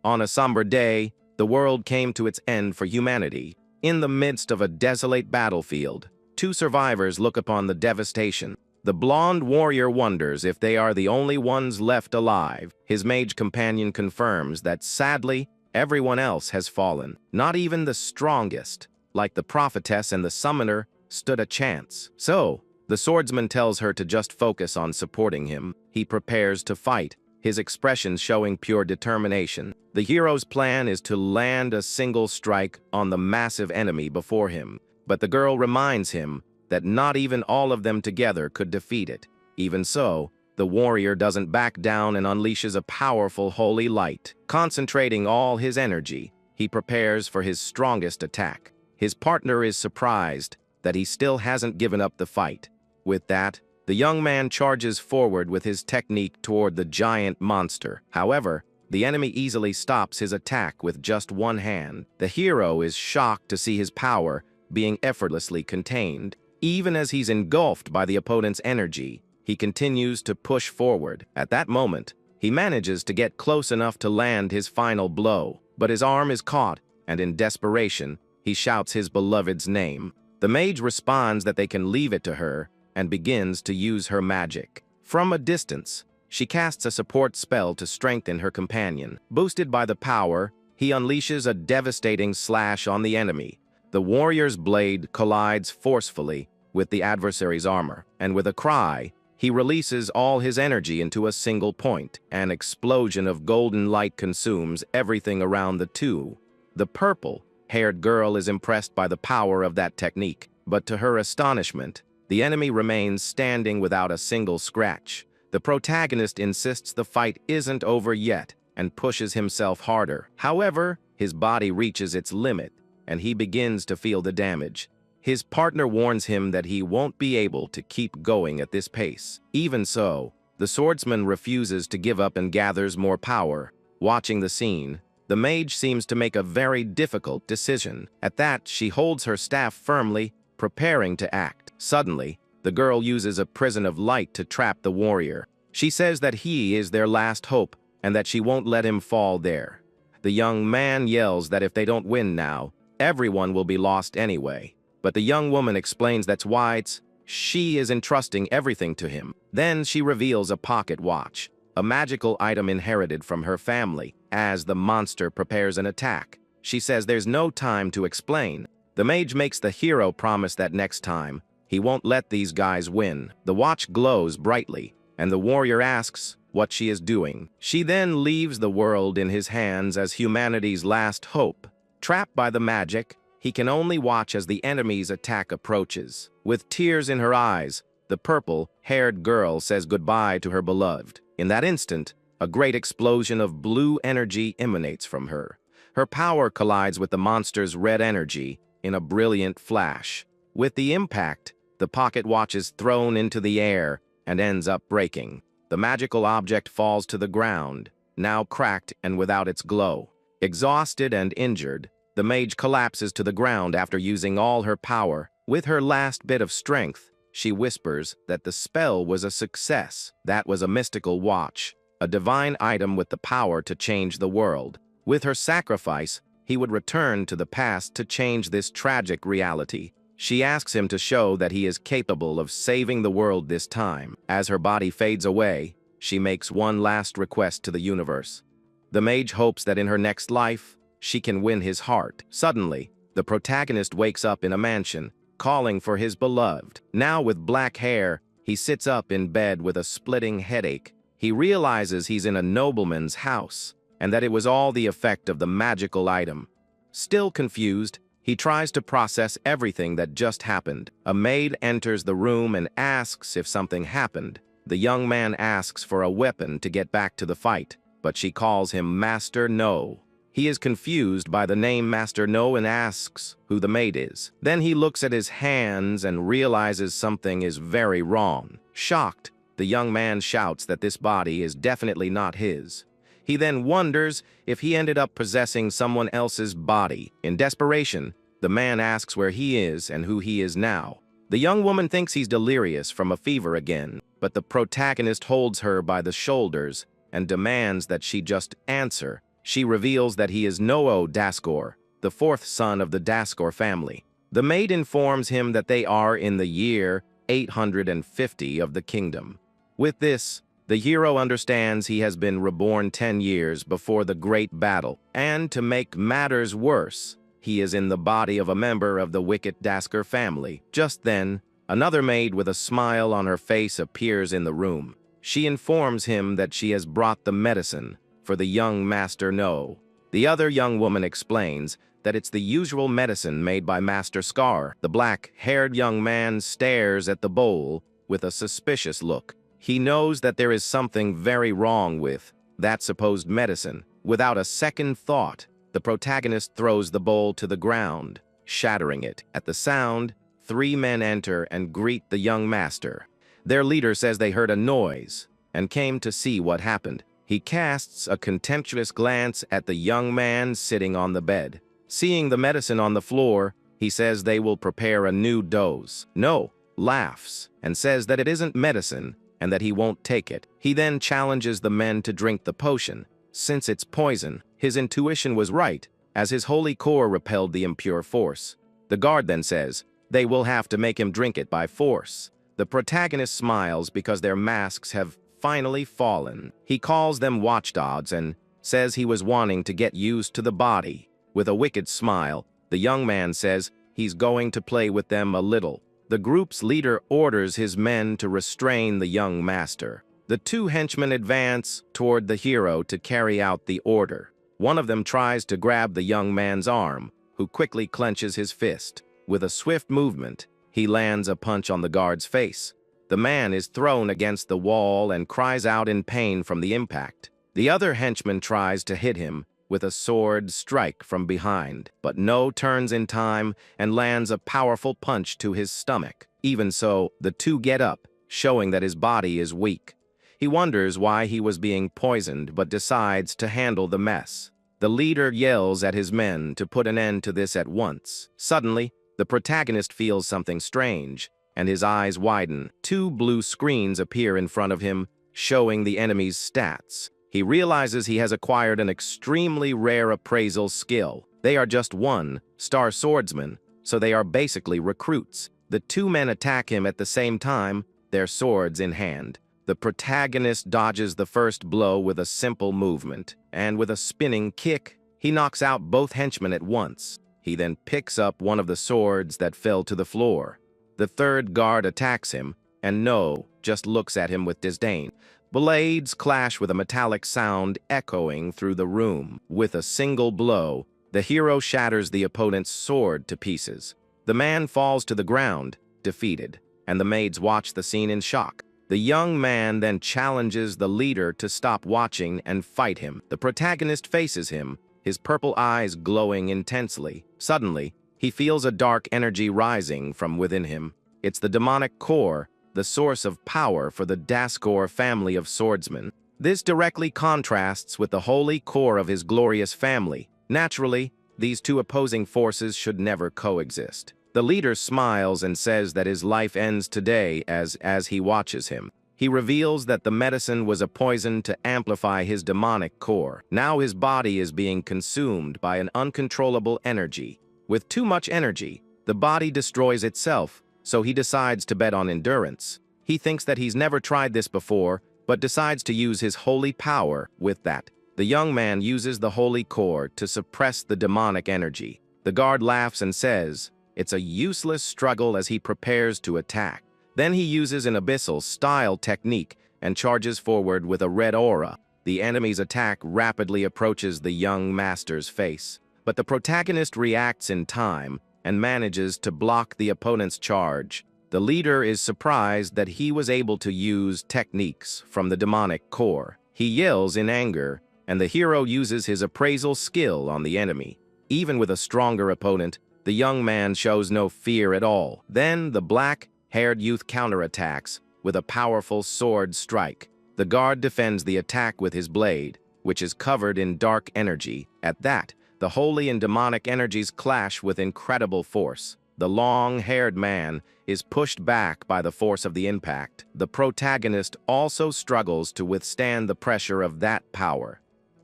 On a somber day, the world came to its end for humanity. In the midst of a desolate battlefield, two survivors look upon the devastation. The blonde warrior wonders if they are the only ones left alive. His mage companion confirms that, sadly, everyone else has fallen. Not even the strongest, like the prophetess and the summoner, stood a chance. So, the swordsman tells her to just focus on supporting him. He prepares to fight, his expression showing pure determination. The hero's plan is to land a single strike on the massive enemy before him, but the girl reminds him that not even all of them together could defeat it. Even so, the warrior doesn't back down and unleashes a powerful holy light. Concentrating all his energy, he prepares for his strongest attack. His partner is surprised that he still hasn't given up the fight. With that, the young man charges forward with his technique toward the giant monster. However, the enemy easily stops his attack with just one hand. The hero is shocked to see his power being effortlessly contained. Even as he's engulfed by the opponent's energy, he continues to push forward. At that moment, he manages to get close enough to land his final blow, but his arm is caught, and in desperation, he shouts his beloved's name. The mage responds that they can leave it to her, and begins to use her magic. From a distance, she casts a support spell to strengthen her companion. Boosted by the power, he unleashes a devastating slash on the enemy. The warrior's blade collides forcefully with the adversary's armor, and with a cry, he releases all his energy into a single point. An explosion of golden light consumes everything around the two. The purple-haired girl is impressed by the power of that technique, but to her astonishment, the enemy remains standing without a single scratch. The protagonist insists the fight isn't over yet and pushes himself harder. However, his body reaches its limit, and he begins to feel the damage. His partner warns him that he won't be able to keep going at this pace. Even so, the swordsman refuses to give up and gathers more power. Watching the scene, the mage seems to make a very difficult decision. At that, she holds her staff firmly, preparing to act. Suddenly, the girl uses a prison of light to trap the warrior. She says that he is their last hope and that she won't let him fall there. The young man yells that if they don't win now, everyone will be lost anyway. But the young woman explains that's why she is entrusting everything to him. Then she reveals a pocket watch, a magical item inherited from her family. As the monster prepares an attack, she says there's no time to explain. The mage makes the hero promise that next time, he won't let these guys win. The watch glows brightly, and the warrior asks what she is doing. She then leaves the world in his hands as humanity's last hope. Trapped by the magic, he can only watch as the enemy's attack approaches. With tears in her eyes, the purple-haired girl says goodbye to her beloved. In that instant, a great explosion of blue energy emanates from her. Her power collides with the monster's red energy in a brilliant flash. With the impact, the pocket watch is thrown into the air and ends up breaking. The magical object falls to the ground, now cracked and without its glow. Exhausted and injured, the mage collapses to the ground after using all her power. With her last bit of strength, she whispers that the spell was a success. That was a mystical watch, a divine item with the power to change the world. With her sacrifice, he would return to the past to change this tragic reality. She asks him to show that he is capable of saving the world this time. As her body fades away, she makes one last request to the universe. The mage hopes that in her next life, she can win his heart. Suddenly, the protagonist wakes up in a mansion, calling for his beloved. Now with black hair, he sits up in bed with a splitting headache. He realizes he's in a nobleman's house, and that it was all the effect of the magical item. Still confused, he tries to process everything that just happened. A maid enters the room and asks if something happened. The young man asks for a weapon to get back to the fight, but she calls him Master No. He is confused by the name Master No and asks who the maid is. Then he looks at his hands and realizes something is very wrong. Shocked, the young man shouts that this body is definitely not his. He then wonders if he ended up possessing someone else's body. In desperation, the man asks where he is and who he is now. The young woman thinks he's delirious from a fever again, but the protagonist holds her by the shoulders and demands that she just answer She reveals that he is Noo Daskor, the fourth son of the Daskor family. The maid informs him that they are in the year 850 of the kingdom. With this, the hero understands he has been reborn 10 years before the great battle, and to make matters worse, he is in the body of a member of the wicked Daskor family. Just then, another maid with a smile on her face appears in the room. She informs him that she has brought the medicine for the young Master No. The other young woman explains that it's the usual medicine made by Master Scar. The black-haired young man stares at the bowl with a suspicious look. He knows that there is something very wrong with that supposed medicine. Without a second thought, the protagonist throws the bowl to the ground, shattering it. At the sound, 3 men enter and greet the young master. Their leader says they heard a noise and came to see what happened. He casts a contemptuous glance at the young man sitting on the bed. Seeing the medicine on the floor, he says they will prepare a new dose. No laughs and says that it isn't medicine and that he won't take it. He then challenges the men to drink the potion. Since it's poison, his intuition was right, as his holy core repelled the impure force. The guard then says they will have to make him drink it by force. The protagonist smiles because their masks have finally fallen. He calls them watchdogs and says he was wanting to get used to the body. With a wicked smile, the young man says he's going to play with them a little. The group's leader orders his men to restrain the young master. The 2 henchmen advance toward the hero to carry out the order. One of them tries to grab the young man's arm, who quickly clenches his fist. With a swift movement, he lands a punch on the guard's face. The man is thrown against the wall and cries out in pain from the impact. The other henchman tries to hit him with a sword strike from behind, but No turns in time and lands a powerful punch to his stomach. Even so, the 2 get up, showing that his body is weak. He wonders why he was being poisoned, but decides to handle the mess. The leader yells at his men to put an end to this at once. Suddenly, the protagonist feels something strange, and his eyes widen. 2 blue screens appear in front of him, showing the enemy's stats. He realizes he has acquired an extremely rare appraisal skill. They are just 1-star swordsmen, so they are basically recruits. The 2 men attack him at the same time, their swords in hand. The protagonist dodges the first blow with a simple movement, and with a spinning kick, he knocks out both henchmen at once. He then picks up one of the swords that fell to the floor. The 3rd guard attacks him, and No just looks at him with disdain. Blades clash with a metallic sound echoing through the room. With a single blow, the hero shatters the opponent's sword to pieces. The man falls to the ground, defeated, and the maids watch the scene in shock. The young man then challenges the leader to stop watching and fight him. The protagonist faces him, his purple eyes glowing intensely. Suddenly, he feels a dark energy rising from within him. It's the demonic core, the source of power for the Daskor family of swordsmen. This directly contrasts with the holy core of his glorious family. Naturally, these 2 opposing forces should never coexist. The leader smiles and says that his life ends today as he watches him. He reveals that the medicine was a poison to amplify his demonic core. Now his body is being consumed by an uncontrollable energy. With too much energy, the body destroys itself, so he decides to bet on endurance. He thinks that he's never tried this before, but decides to use his holy power with that. The young man uses the holy core to suppress the demonic energy. The guard laughs and says it's a useless struggle as he prepares to attack. Then he uses an abyssal-style technique and charges forward with a red aura. The enemy's attack rapidly approaches the young master's face, but the protagonist reacts in time and manages to block the opponent's charge. The leader is surprised that he was able to use techniques from the demonic core. He yells in anger, and the hero uses his appraisal skill on the enemy. Even with a stronger opponent, the young man shows no fear at all. Then the black-haired youth counterattacks with a powerful sword strike. The guard defends the attack with his blade, which is covered in dark energy. At that, the holy and demonic energies clash with incredible force. The long-haired man is pushed back by the force of the impact. The protagonist also struggles to withstand the pressure of that power.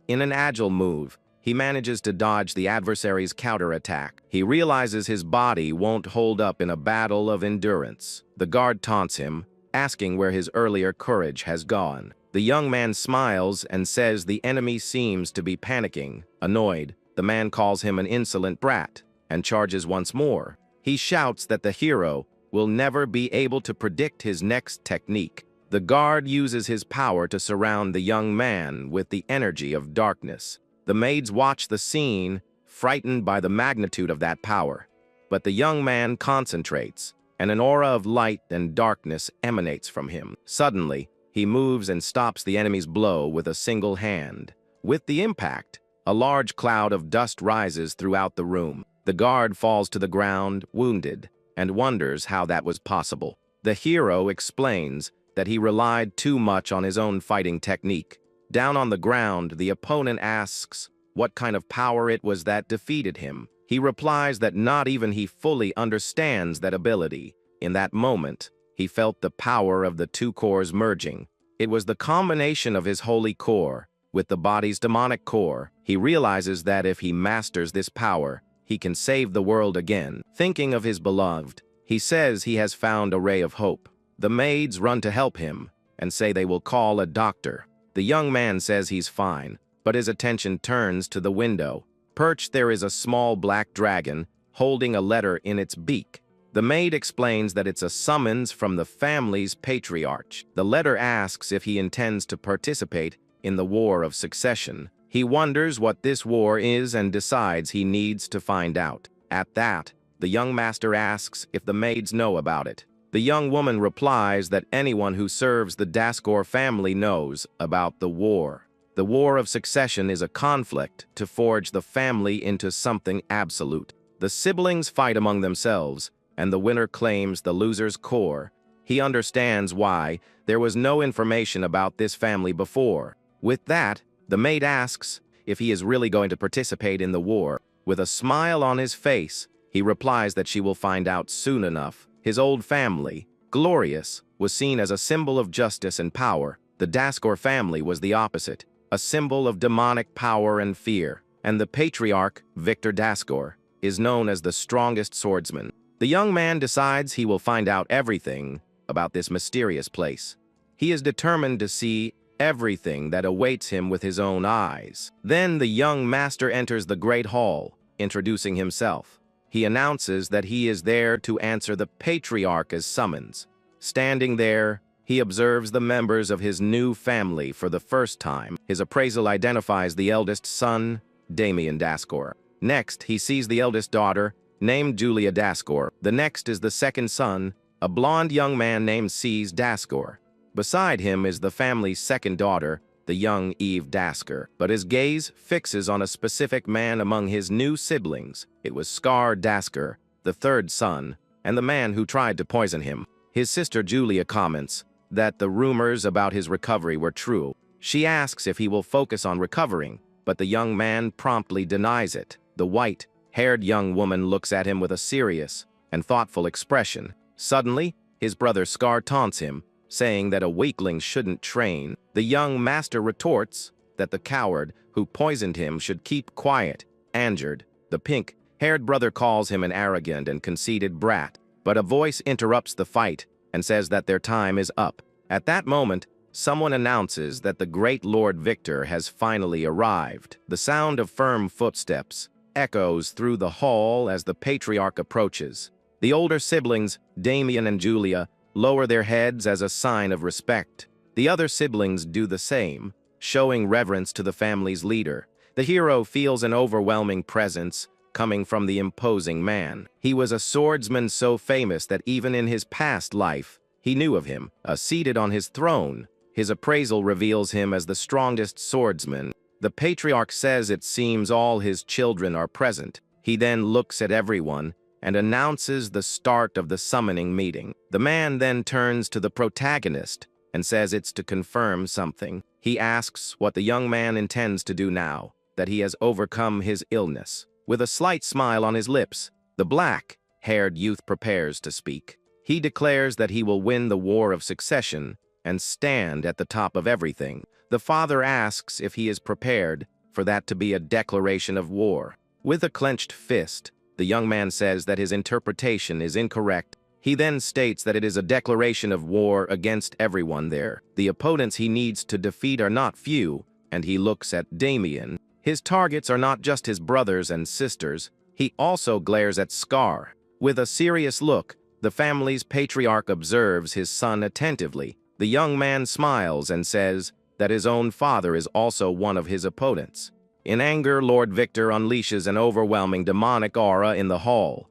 In an agile move, he manages to dodge the adversary's counterattack. He realizes his body won't hold up in a battle of endurance. The guard taunts him, asking where his earlier courage has gone. The young man smiles and says the enemy seems to be panicking. Annoyed, the man calls him an insolent brat and charges once more. He shouts that the hero will never be able to predict his next technique. The guard uses his power to surround the young man with the energy of darkness. The maids watch the scene, frightened by the magnitude of that power. But the young man concentrates, and an aura of light and darkness emanates from him. Suddenly, he moves and stops the enemy's blow with a single hand. With the impact, a large cloud of dust rises throughout the room. The guard falls to the ground, wounded, and wonders how that was possible. The hero explains that he relied too much on his own fighting technique. Down on the ground, the opponent asks what kind of power it was that defeated him. He replies that not even he fully understands that ability. In that moment, he felt the power of the two cores merging. It was the combination of his holy core with the body's demonic core. He realizes that if he masters this power, he can save the world again. Thinking of his beloved, he says he has found a ray of hope. The maids run to help him and say they will call a doctor. The young man says he's fine, but his attention turns to the window. Perched there is a small black dragon holding a letter in its beak. The maid explains that it's a summons from the family's patriarch. The letter asks if he intends to participate in the War of Succession. He wonders what this war is and decides he needs to find out. At that, the young master asks if the maids know about it. The young woman replies that anyone who serves the Daskor family knows about the war. The War of Succession is a conflict to forge the family into something absolute. The siblings fight among themselves, and the winner claims the loser's core. He understands why there was no information about this family before. With that, the maid asks if he is really going to participate in the war. With a smile on his face, he replies that she will find out soon enough. His old family, glorious, was seen as a symbol of justice and power. The Daskor family was the opposite, a symbol of demonic power and fear. And the patriarch, Victor Daskor, is known as the strongest swordsman. The young man decides he will find out everything about this mysterious place. He is determined to see everything that awaits him with his own eyes. Then the young master enters the great hall, introducing himself. He announces that he is there to answer the patriarch's summons. Standing there, he observes the members of his new family for the first time. His appraisal identifies the eldest son, Damien Daskor. Next, he sees the eldest daughter, named Julia Daskor. The next is the second son, a blonde young man named Cease Daskor. Beside him is the family's second daughter, the young Eve Daskor, but his gaze fixes on a specific man among his new siblings. It was Scar Daskor, the third son, and the man who tried to poison him. His sister Julia comments that the rumors about his recovery were true. She asks if he will focus on recovering, but the young man promptly denies it. The white-haired young woman looks at him with a serious and thoughtful expression. Suddenly, his brother Scar taunts him, saying that a weakling shouldn't train. The young master retorts that the coward who poisoned him should keep quiet. Angered, the pink-haired brother calls him an arrogant and conceited brat, but a voice interrupts the fight and says that their time is up. At that moment, someone announces that the great Lord Victor has finally arrived. The sound of firm footsteps echoes through the hall as the patriarch approaches. The older siblings, Damien and Julia, lower their heads as a sign of respect. The other siblings do the same, showing reverence to the family's leader. The hero feels an overwhelming presence coming from the imposing man. He was a swordsman so famous that even in his past life, he knew of him. Seated on his throne, his appraisal reveals him as the strongest swordsman. The patriarch says it seems all his children are present. He then looks at everyone and announces the start of the summoning meeting. The man then turns to the protagonist and says it's to confirm something. He asks what the young man intends to do now that he has overcome his illness. With a slight smile on his lips, the black-haired youth prepares to speak. He declares that he will win the War of Succession and stand at the top of everything. The father asks if he is prepared for that to be a declaration of war. With a clenched fist, the young man says that his interpretation is incorrect. He then states that it is a declaration of war against everyone there. The opponents he needs to defeat are not few, and he looks at Damien. His targets are not just his brothers and sisters. He also glares at Scar. With a serious look, the family's patriarch observes his son attentively. The young man smiles and says that his own father is also one of his opponents. In anger, Lord Victor unleashes an overwhelming demonic aura in the hall.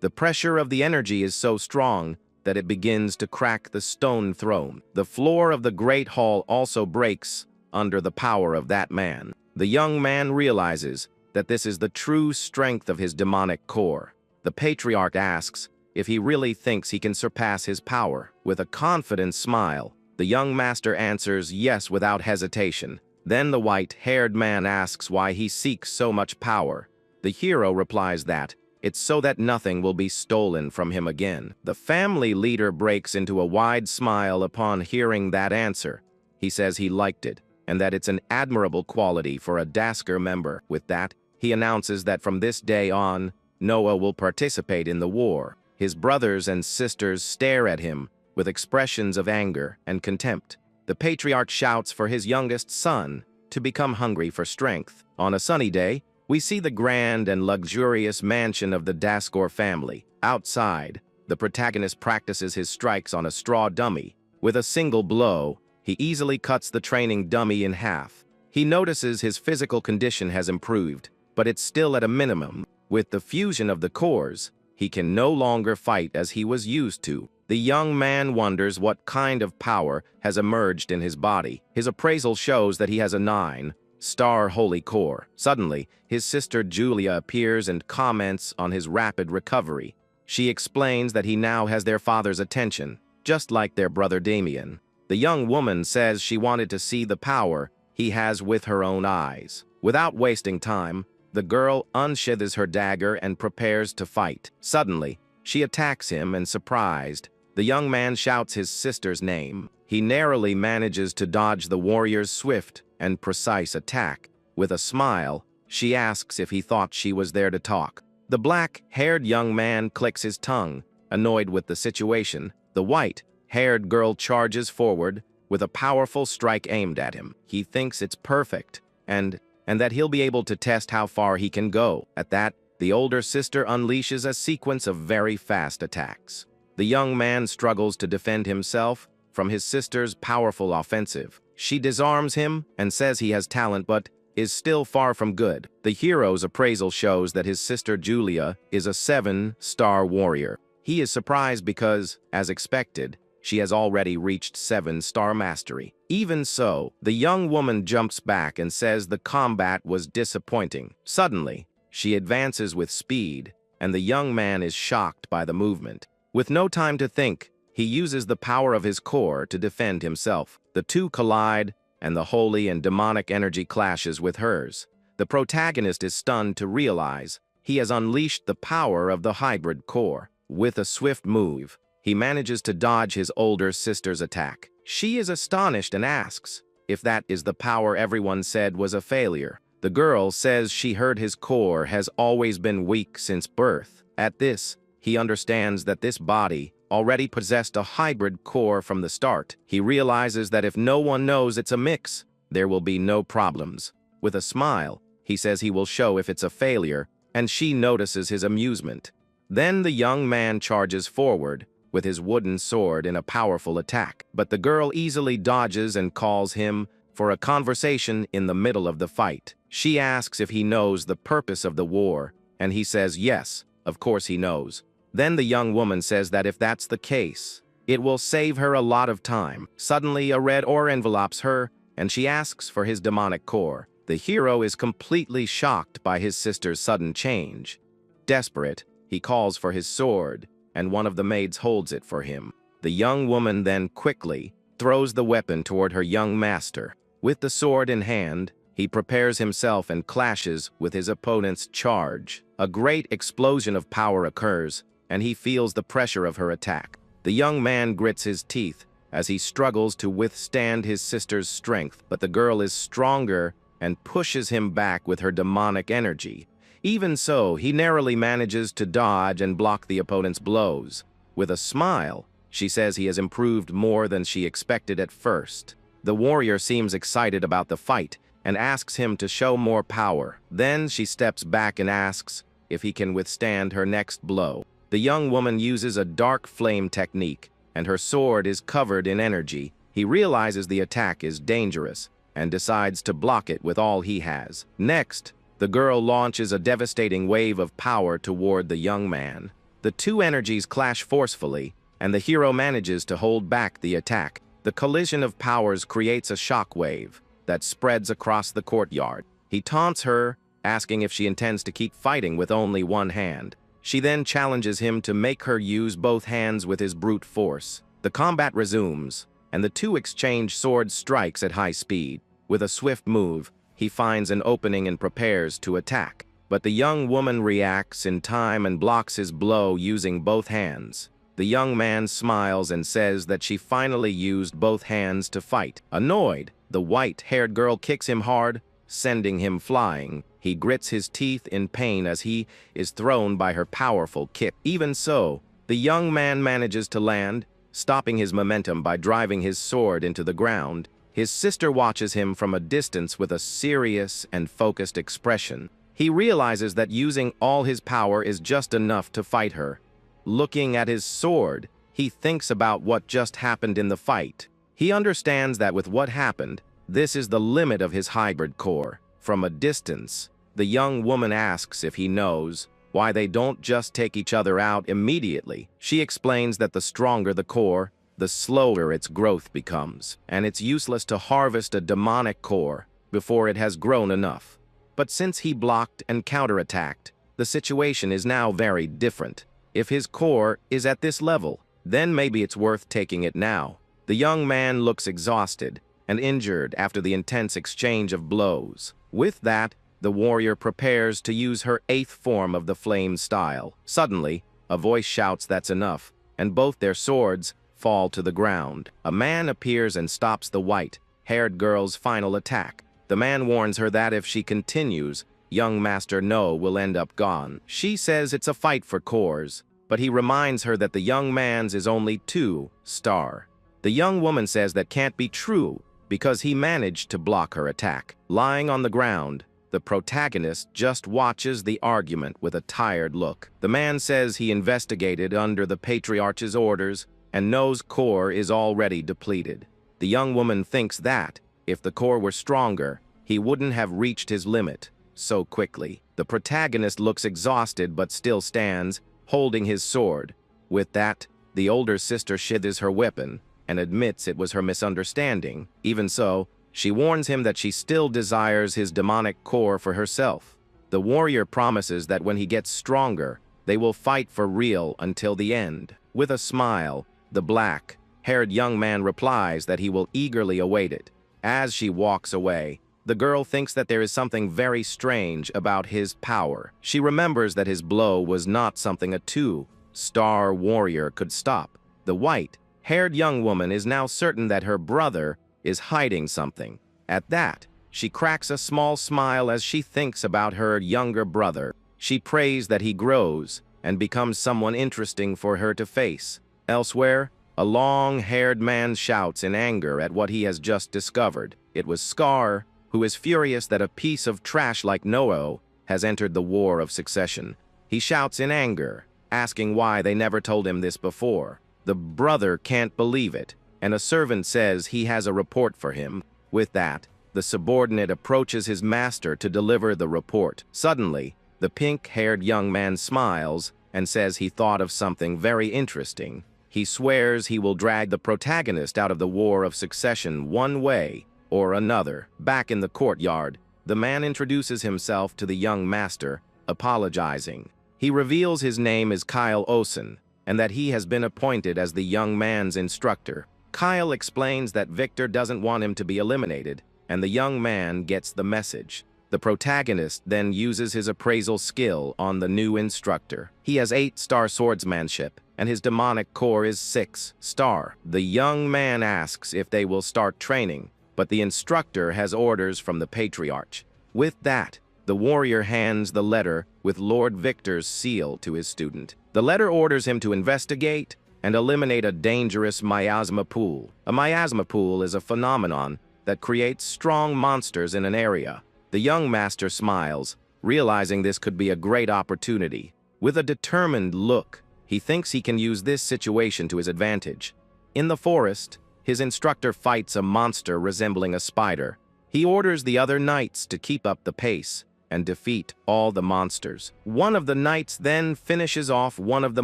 The pressure of the energy is so strong that it begins to crack the stone throne. The floor of the great hall also breaks under the power of that man. The young man realizes that this is the true strength of his demonic core. The patriarch asks if he really thinks he can surpass his power. With a confident smile, the young master answers yes without hesitation. Then the white-haired man asks why he seeks so much power. The hero replies that it's so that nothing will be stolen from him again. The family leader breaks into a wide smile upon hearing that answer. He says he liked it, and that it's an admirable quality for a Dasker member. With that, he announces that from this day on, Noah will participate in the war. His brothers and sisters stare at him with expressions of anger and contempt. The patriarch shouts for his youngest son to become hungry for strength. On a sunny day, we see the grand and luxurious mansion of the Daskor family. Outside, the protagonist practices his strikes on a straw dummy. With a single blow, he easily cuts the training dummy in half. He notices his physical condition has improved, but it's still at a minimum. With the fusion of the cores, he can no longer fight as he was used to. The young man wonders what kind of power has emerged in his body. His appraisal shows that he has a 9-star holy core. Suddenly, his sister Julia appears and comments on his rapid recovery. She explains that he now has their father's attention, just like their brother Damien. The young woman says she wanted to see the power he has with her own eyes. Without wasting time, the girl unsheathes her dagger and prepares to fight. Suddenly, she attacks him and, surprised, the young man shouts his sister's name. He narrowly manages to dodge the warrior's swift and precise attack. With a smile, she asks if he thought she was there to talk. The black-haired young man clicks his tongue, annoyed with the situation. The white-haired girl charges forward with a powerful strike aimed at him. He thinks it's perfect, and that he'll be able to test how far he can go. At that, the older sister unleashes a sequence of very fast attacks. The young man struggles to defend himself from his sister's powerful offensive. She disarms him and says he has talent but is still far from good. The hero's appraisal shows that his sister Julia is a 7-star warrior. He is surprised because, as expected, she has already reached 7-star mastery. Even so, the young woman jumps back and says the combat was disappointing. Suddenly, she advances with speed, and the young man is shocked by the movement. With no time to think, he uses the power of his core to defend himself. The two collide, and the holy and demonic energy clashes with hers. The protagonist is stunned to realize he has unleashed the power of the hybrid core. With a swift move, he manages to dodge his older sister's attack. She is astonished and asks if that is the power everyone said was a failure. The girl says she heard his core has always been weak since birth. At this, he understands that this body already possessed a hybrid core from the start. He realizes that if no one knows it's a mix, there will be no problems. With a smile, he says he will show if it's a failure, and she notices his amusement. Then the young man charges forward with his wooden sword in a powerful attack, but the girl easily dodges and calls him for a conversation in the middle of the fight. She asks if he knows the purpose of the war, and he says yes, of course he knows. Then the young woman says that if that's the case, it will save her a lot of time. Suddenly, a red ore envelopes her, and she asks for his demonic core. The hero is completely shocked by his sister's sudden change. Desperate, he calls for his sword, and one of the maids holds it for him. The young woman then quickly throws the weapon toward her young master. With the sword in hand, he prepares himself and clashes with his opponent's charge. A great explosion of power occurs, and he feels the pressure of her attack. The young man grits his teeth as he struggles to withstand his sister's strength, but the girl is stronger and pushes him back with her demonic energy. Even so, he narrowly manages to dodge and block the opponent's blows. With a smile, she says he has improved more than she expected at first. The warrior seems excited about the fight and asks him to show more power. Then she steps back and asks if he can withstand her next blow. The young woman uses a dark flame technique, and her sword is covered in energy. He realizes the attack is dangerous and decides to block it with all he has. Next, the girl launches a devastating wave of power toward the young man. The two energies clash forcefully, and the hero manages to hold back the attack. The collision of powers creates a shockwave that spreads across the courtyard. He taunts her, asking if she intends to keep fighting with only one hand. She then challenges him to make her use both hands with his brute force. The combat resumes, and the two exchange sword strikes at high speed. With a swift move, he finds an opening and prepares to attack. But the young woman reacts in time and blocks his blow using both hands. The young man smiles and says that she finally used both hands to fight. Annoyed, the white-haired girl kicks him hard, sending him flying. He grits his teeth in pain as he is thrown by her powerful kick. Even so, the young man manages to land, stopping his momentum by driving his sword into the ground. His sister watches him from a distance with a serious and focused expression. He realizes that using all his power is just enough to fight her. Looking at his sword, he thinks about what just happened in the fight. He understands that with what happened, this is the limit of his hybrid core. From a distance, the young woman asks if he knows why they don't just take each other out immediately. She explains that the stronger the core, the slower its growth becomes, and it's useless to harvest a demonic core before it has grown enough. But since he blocked and counterattacked, the situation is now very different. If his core is at this level, then maybe it's worth taking it now. The young man looks exhausted and injured after the intense exchange of blows. With that, the warrior prepares to use her 8th form of the flame style. Suddenly, a voice shouts that's enough, and both their swords fall to the ground. A man appears and stops the white-haired girl's final attack. The man warns her that if she continues, young Master No will end up gone. She says it's a fight for cores, but he reminds her that the young man's is only 2-star. The young woman says that can't be true because he managed to block her attack. Lying on the ground, the protagonist just watches the argument with a tired look. The man says he investigated under the patriarch's orders and No's core is already depleted. The young woman thinks that, if the core were stronger, he wouldn't have reached his limit so quickly. The protagonist looks exhausted but still stands, holding his sword. With that, the older sister sheathes her weapon and admits it was her misunderstanding. Even so, she warns him that she still desires his demonic core for herself. The warrior promises that when he gets stronger, they will fight for real until the end. With a smile, the black-haired young man replies that he will eagerly await it. As she walks away, the girl thinks that there is something very strange about his power. She remembers that his blow was not something a 2-star warrior could stop. The white-haired young woman is now certain that her brother is hiding something. At that, she cracks a small smile as she thinks about her younger brother. She prays that he grows and becomes someone interesting for her to face. Elsewhere, a long-haired man shouts in anger at what he has just discovered. It was Scar, who is furious that a piece of trash like Noah has entered the War of Succession. He shouts in anger, asking why they never told him this before. The brother can't believe it, and a servant says he has a report for him. With that, the subordinate approaches his master to deliver the report. Suddenly, the pink-haired young man smiles and says he thought of something very interesting. He swears he will drag the protagonist out of the War of Succession one way or another. Back in the courtyard, the man introduces himself to the young master, apologizing. He reveals his name is Kyle Osen, and that he has been appointed as the young man's instructor. Kyle explains that Victor doesn't want him to be eliminated, and the young man gets the message. The protagonist then uses his appraisal skill on the new instructor. He has 8-star swordsmanship, and his demonic core is 6-star. The young man asks if they will start training, but the instructor has orders from the patriarch. With that, the warrior hands the letter with Lord Victor's seal to his student. The letter orders him to investigate and eliminate a dangerous miasma pool. A miasma pool is a phenomenon that creates strong monsters in an area. The young master smiles, realizing this could be a great opportunity. With a determined look, he thinks he can use this situation to his advantage. In the forest, his instructor fights a monster resembling a spider. He orders the other knights to keep up the pace and defeat all the monsters. One of the knights then finishes off one of the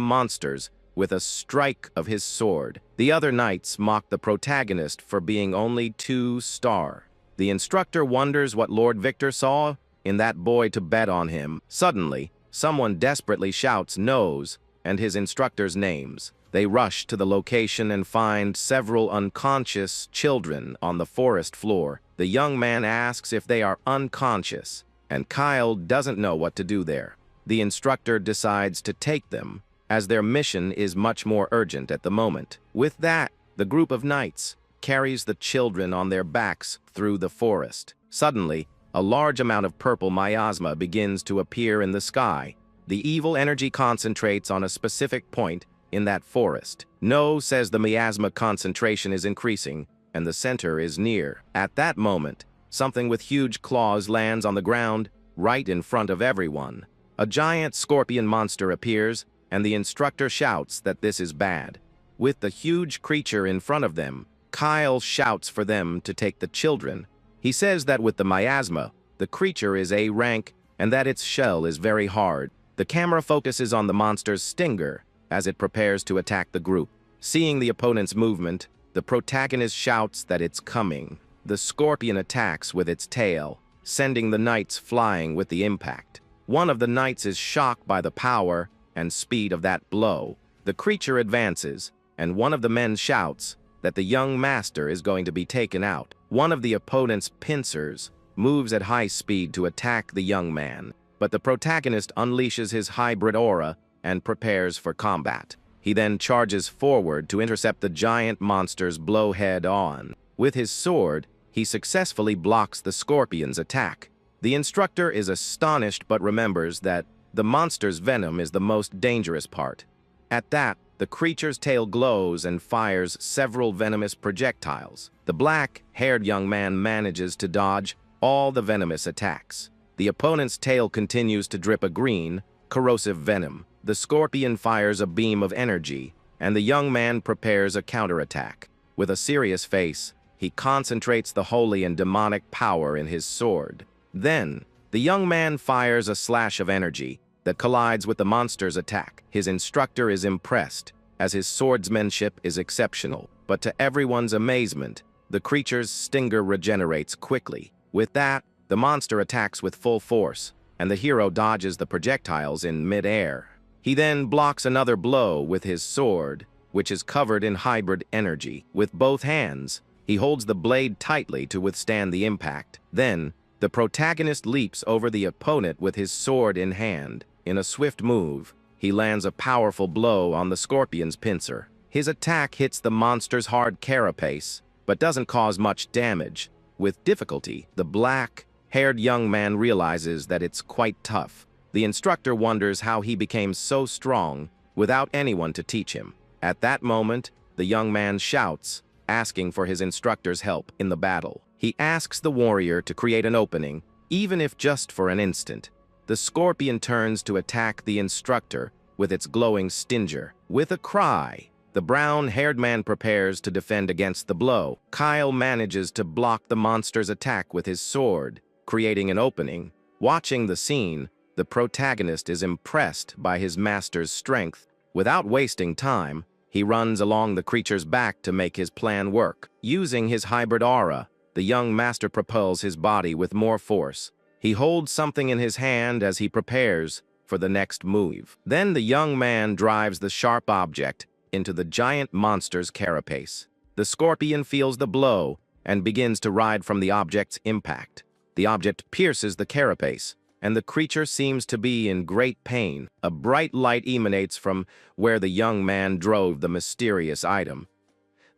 monsters with a strike of his sword. The other knights mock the protagonist for being only 2-star. The instructor wonders what Lord Victor saw in that boy to bet on him. Suddenly, someone desperately shouts "Nose" and his instructor's names. They rush to the location and find several unconscious children on the forest floor. The young man asks if they are unconscious, and Kyle doesn't know what to do there. The instructor decides to take them, as their mission is much more urgent at the moment. With that, the group of knights carries the children on their backs through the forest. Suddenly, a large amount of purple miasma begins to appear in the sky. The evil energy concentrates on a specific point in that forest. No says the miasma concentration is increasing, and the center is near. At that moment, something with huge claws lands on the ground right in front of everyone. A giant scorpion monster appears, and the instructor shouts that this is bad. With the huge creature in front of them, Kyle shouts for them to take the children. He says that with the miasma, the creature is A rank and that its shell is very hard. The camera focuses on the monster's stinger as it prepares to attack the group. Seeing the opponent's movement, the protagonist shouts that it's coming. The scorpion attacks with its tail, sending the knights flying with the impact. One of the knights is shocked by the power and speed of that blow. The creature advances, and one of the men shouts that the young master is going to be taken out. One of the opponent's pincers moves at high speed to attack the young man, but the protagonist unleashes his hybrid aura and prepares for combat. He then charges forward to intercept the giant monster's blow head-on. With his sword, he successfully blocks the scorpion's attack. The instructor is astonished but remembers that the monster's venom is the most dangerous part. At that, the creature's tail glows and fires several venomous projectiles. The black-haired young man manages to dodge all the venomous attacks. The opponent's tail continues to drip a green, corrosive venom. The scorpion fires a beam of energy, and the young man prepares a counterattack. With a serious face, he concentrates the holy and demonic power in his sword. Then, the young man fires a slash of energy that collides with the monster's attack. His instructor is impressed, as his swordsmanship is exceptional. But to everyone's amazement, the creature's stinger regenerates quickly. With that, the monster attacks with full force, and the hero dodges the projectiles in mid-air. He then blocks another blow with his sword, which is covered in hybrid energy. With both hands, he holds the blade tightly to withstand the impact. Then, the protagonist leaps over the opponent with his sword in hand. In a swift move, he lands a powerful blow on the scorpion's pincer. His attack hits the monster's hard carapace, but doesn't cause much damage. With difficulty, the black-haired young man realizes that it's quite tough. The instructor wonders how he became so strong without anyone to teach him. At that moment, the young man shouts, asking for his instructor's help in the battle. He asks the warrior to create an opening, even if just for an instant. The scorpion turns to attack the instructor with its glowing stinger. With a cry, the brown-haired man prepares to defend against the blow. Kyle manages to block the monster's attack with his sword, creating an opening. Watching the scene, the protagonist is impressed by his master's strength. Without wasting time, he runs along the creature's back to make his plan work. Using his hybrid aura, the young master propels his body with more force. He holds something in his hand as he prepares for the next move. Then the young man drives the sharp object into the giant monster's carapace. The scorpion feels the blow and begins to ride from the object's impact. The object pierces the carapace, and the creature seems to be in great pain. A bright light emanates from where the young man drove the mysterious item.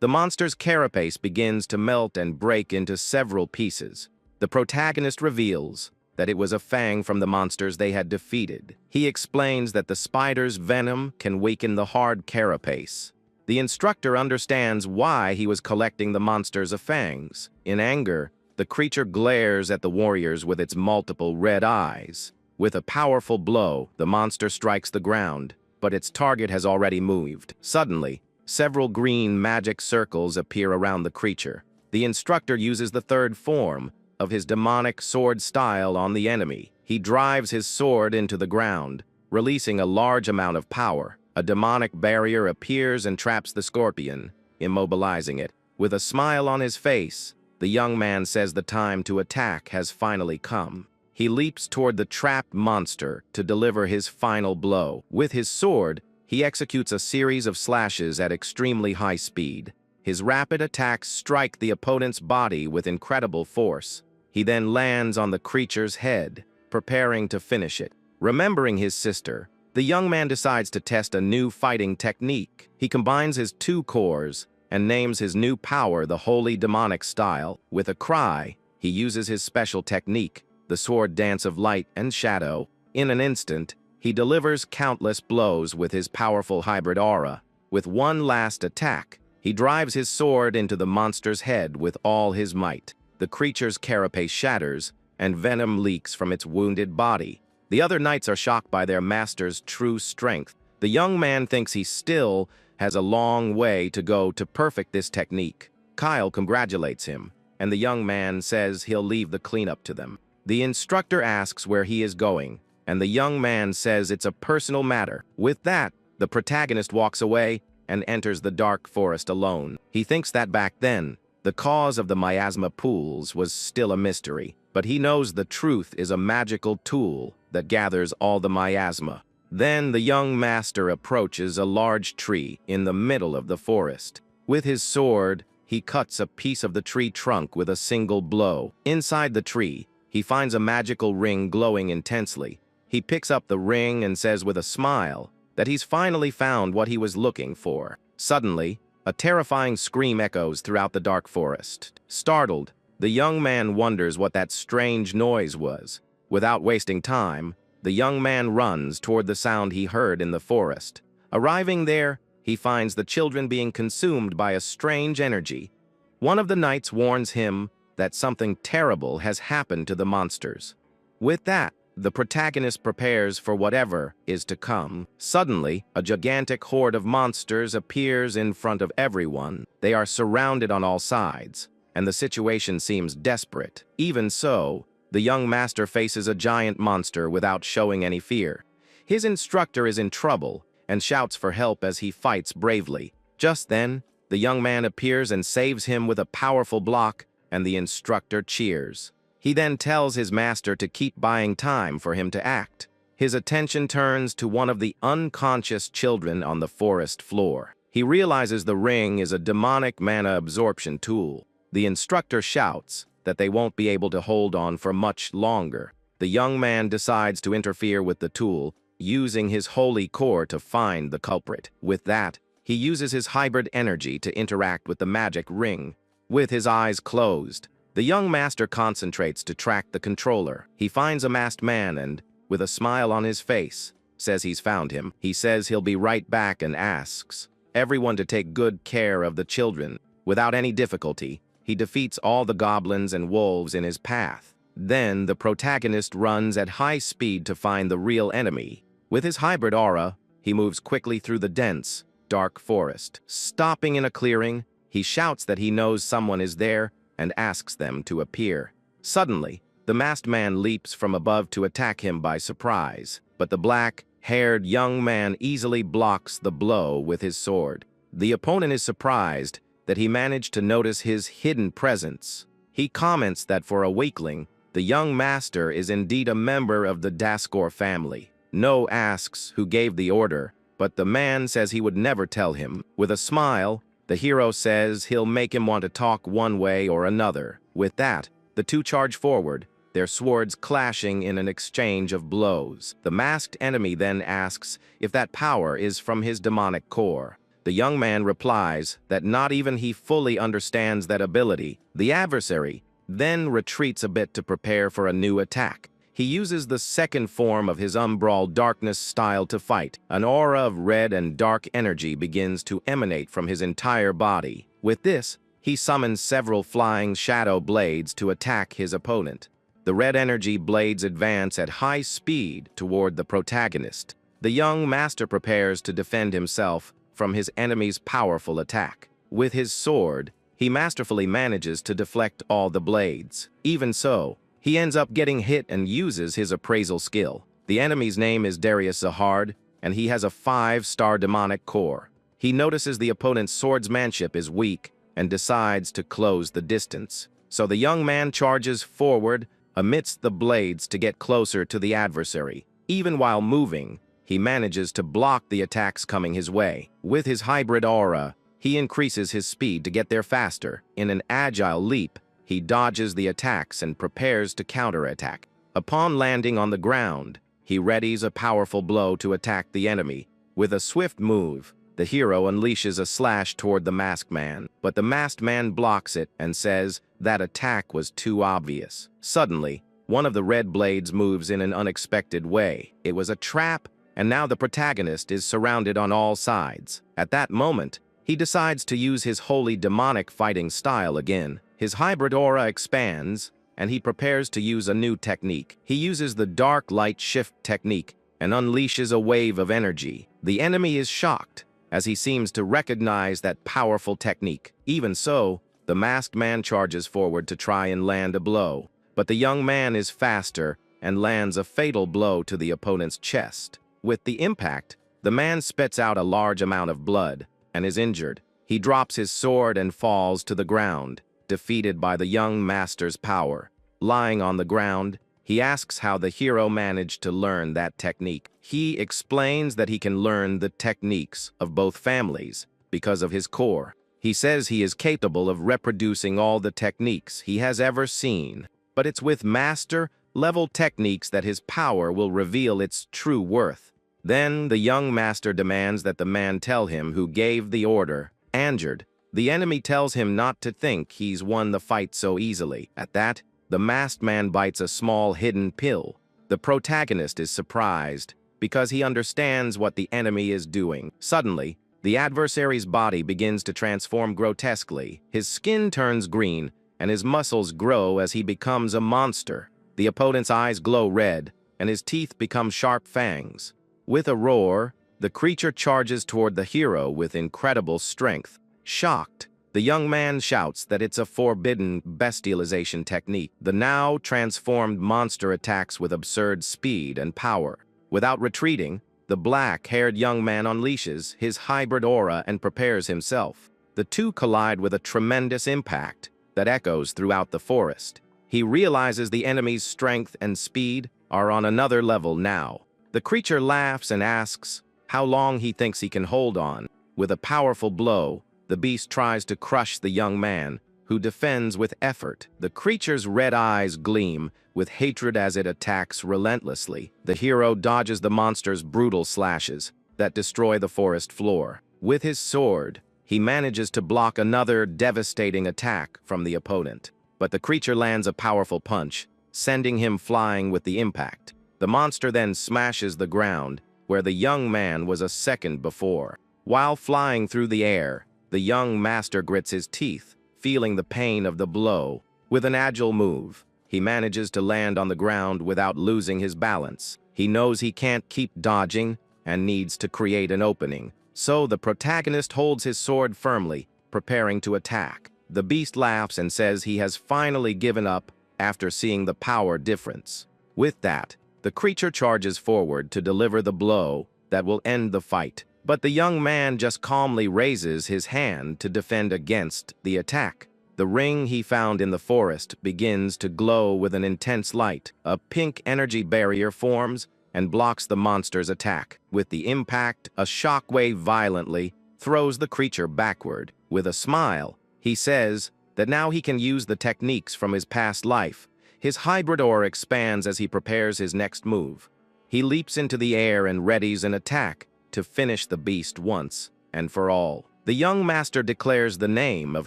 the monster's carapace begins to melt and break into several pieces. The protagonist reveals that it was a fang from the monsters they had defeated. He explains that the spider's venom can weaken the hard carapace. The instructor understands why he was collecting the monster's fangs. In anger, the creature glares at the warriors with its multiple red eyes. With a powerful blow, the monster strikes the ground, but its target has already moved. Suddenly, several green magic circles appear around the creature. The instructor uses the third form of his demonic sword style on the enemy. He drives his sword into the ground, releasing a large amount of power. A demonic barrier appears and traps the scorpion, immobilizing it. With a smile on his face, the young man says the time to attack has finally come. He leaps toward the trapped monster to deliver his final blow. With his sword, he executes a series of slashes at extremely high speed. His rapid attacks strike the opponent's body with incredible force. He then lands on the creature's head, preparing to finish it. Remembering his sister, the young man decides to test a new fighting technique. He combines his two cores and names his new power the Holy Demonic Style. With a cry, he uses his special technique, the sword dance of light and shadow. In an instant, he delivers countless blows with his powerful hybrid aura. With one last attack, he drives his sword into the monster's head with all his might. The creature's carapace shatters, and venom leaks from its wounded body. The other knights are shocked by their master's true strength. The young man thinks he still has a long way to go to perfect this technique. Kyle congratulates him, and the young man says he'll leave the cleanup to them. The instructor asks where he is going, and the young man says it's a personal matter. With that, the protagonist walks away and enters the dark forest alone. He thinks that back then, the cause of the miasma pools was still a mystery, but he knows the truth is a magical tool that gathers all the miasma. Then the young master approaches a large tree in the middle of the forest. With his sword, he cuts a piece of the tree trunk with a single blow. Inside the tree, he finds a magical ring glowing intensely. He picks up the ring and says with a smile that he's finally found what he was looking for. Suddenly, a terrifying scream echoes throughout the dark forest. Startled, the young man wonders what that strange noise was. Without wasting time, the young man runs toward the sound he heard in the forest. Arriving there, he finds the children being consumed by a strange energy. One of the knights warns him that something terrible has happened to the monsters. With that, the protagonist prepares for whatever is to come. Suddenly, a gigantic horde of monsters appears in front of everyone. They are surrounded on all sides, and the situation seems desperate. Even so, the young master faces a giant monster without showing any fear. His instructor is in trouble and shouts for help as he fights bravely. Just then, the young man appears and saves him with a powerful block, and the instructor cheers. He then tells his master to keep buying time for him to act. His attention turns to one of the unconscious children on the forest floor. He realizes the ring is a demonic mana absorption tool. The instructor shouts that they won't be able to hold on for much longer. The young man decides to interfere with the tool, using his holy core to find the culprit. With that, he uses his hybrid energy to interact with the magic ring. With his eyes closed, the young master concentrates to track the controller. He finds a masked man and, with a smile on his face, says he's found him. He says he'll be right back and asks everyone to take good care of the children. Without any difficulty, he defeats all the goblins and wolves in his path. Then the protagonist runs at high speed to find the real enemy. With his hybrid aura, he moves quickly through the dense, dark forest. Stopping in a clearing, he shouts that he knows someone is there and asks them to appear. Suddenly, the masked man leaps from above to attack him by surprise, but the black-haired young man easily blocks the blow with his sword. The opponent is surprised that he managed to notice his hidden presence. He comments that for a weakling, the young master is indeed a member of the Daskor family. No asks who gave the order, but the man says he would never tell him. With a smile, the hero says he'll make him want to talk one way or another. With that, the two charge forward, their swords clashing in an exchange of blows. The masked enemy then asks if that power is from his demonic core. The young man replies that not even he fully understands that ability. The adversary then retreats a bit to prepare for a new attack. He uses the second form of his Umbral Darkness style to fight. An aura of red and dark energy begins to emanate from his entire body. With this, he summons several flying shadow blades to attack his opponent. The red energy blades advance at high speed toward the protagonist. The young master prepares to defend himself from his enemy's powerful attack. With his sword, he masterfully manages to deflect all the blades. Even so, he ends up getting hit and uses his appraisal skill. The enemy's name is Darius Zahard, and he has a 5-star demonic core. He notices the opponent's swordsmanship is weak and decides to close the distance. So the young man charges forward amidst the blades to get closer to the adversary. Even while moving, he manages to block the attacks coming his way. With his hybrid aura, he increases his speed to get there faster. In an agile leap, he dodges the attacks and prepares to counterattack. Upon landing on the ground, he readies a powerful blow to attack the enemy. With a swift move, the hero unleashes a slash toward the masked man, but the masked man blocks it and says that attack was too obvious. Suddenly, one of the red blades moves in an unexpected way. It was a trap, and now the protagonist is surrounded on all sides. At that moment, he decides to use his holy demonic fighting style again. His hybrid aura expands, and he prepares to use a new technique. He uses the dark light shift technique and unleashes a wave of energy. The enemy is shocked, as he seems to recognize that powerful technique. Even so, the masked man charges forward to try and land a blow, but the young man is faster and lands a fatal blow to the opponent's chest. With the impact, the man spits out a large amount of blood and is injured. He drops his sword and falls to the ground, defeated by the young master's power. Lying on the ground, he asks how the hero managed to learn that technique. He explains that he can learn the techniques of both families because of his core. He says he is capable of reproducing all the techniques he has ever seen, but it's with master-level techniques that his power will reveal its true worth. Then the young master demands that the man tell him who gave the order. Injured, the enemy tells him not to think he's won the fight so easily. At that, the masked man bites a small hidden pill. The protagonist is surprised because he understands what the enemy is doing. Suddenly, the adversary's body begins to transform grotesquely. His skin turns green, and his muscles grow as he becomes a monster. The opponent's eyes glow red, and his teeth become sharp fangs. With a roar, the creature charges toward the hero with incredible strength. Shocked, the young man shouts that it's a forbidden bestialization technique. The now transformed monster attacks with absurd speed and power. Without retreating, the black-haired young man unleashes his hybrid aura and prepares himself. The two collide with a tremendous impact that echoes throughout the forest. He realizes the enemy's strength and speed are on another level now. The creature laughs and asks how long he thinks he can hold on. With a powerful blow, the beast tries to crush the young man, who defends with effort. The creature's red eyes gleam with hatred as it attacks relentlessly. The hero dodges the monster's brutal slashes that destroy the forest floor. With his sword, he manages to block another devastating attack from the opponent. But the creature lands a powerful punch, sending him flying with the impact. The monster then smashes the ground, where the young man was a second before. While flying through the air, the young master grits his teeth, feeling the pain of the blow. With an agile move, he manages to land on the ground without losing his balance. He knows he can't keep dodging and needs to create an opening. So the protagonist holds his sword firmly, preparing to attack. The beast laughs and says he has finally given up after seeing the power difference. With that, the creature charges forward to deliver the blow that will end the fight. But the young man just calmly raises his hand to defend against the attack. The ring he found in the forest begins to glow with an intense light. A pink energy barrier forms and blocks the monster's attack. With the impact, a shockwave violently throws the creature backward. With a smile, he says that now he can use the techniques from his past life. His hybrid aura expands as he prepares his next move. He leaps into the air and readies an attack to finish the beast once and for all. The young master declares the name of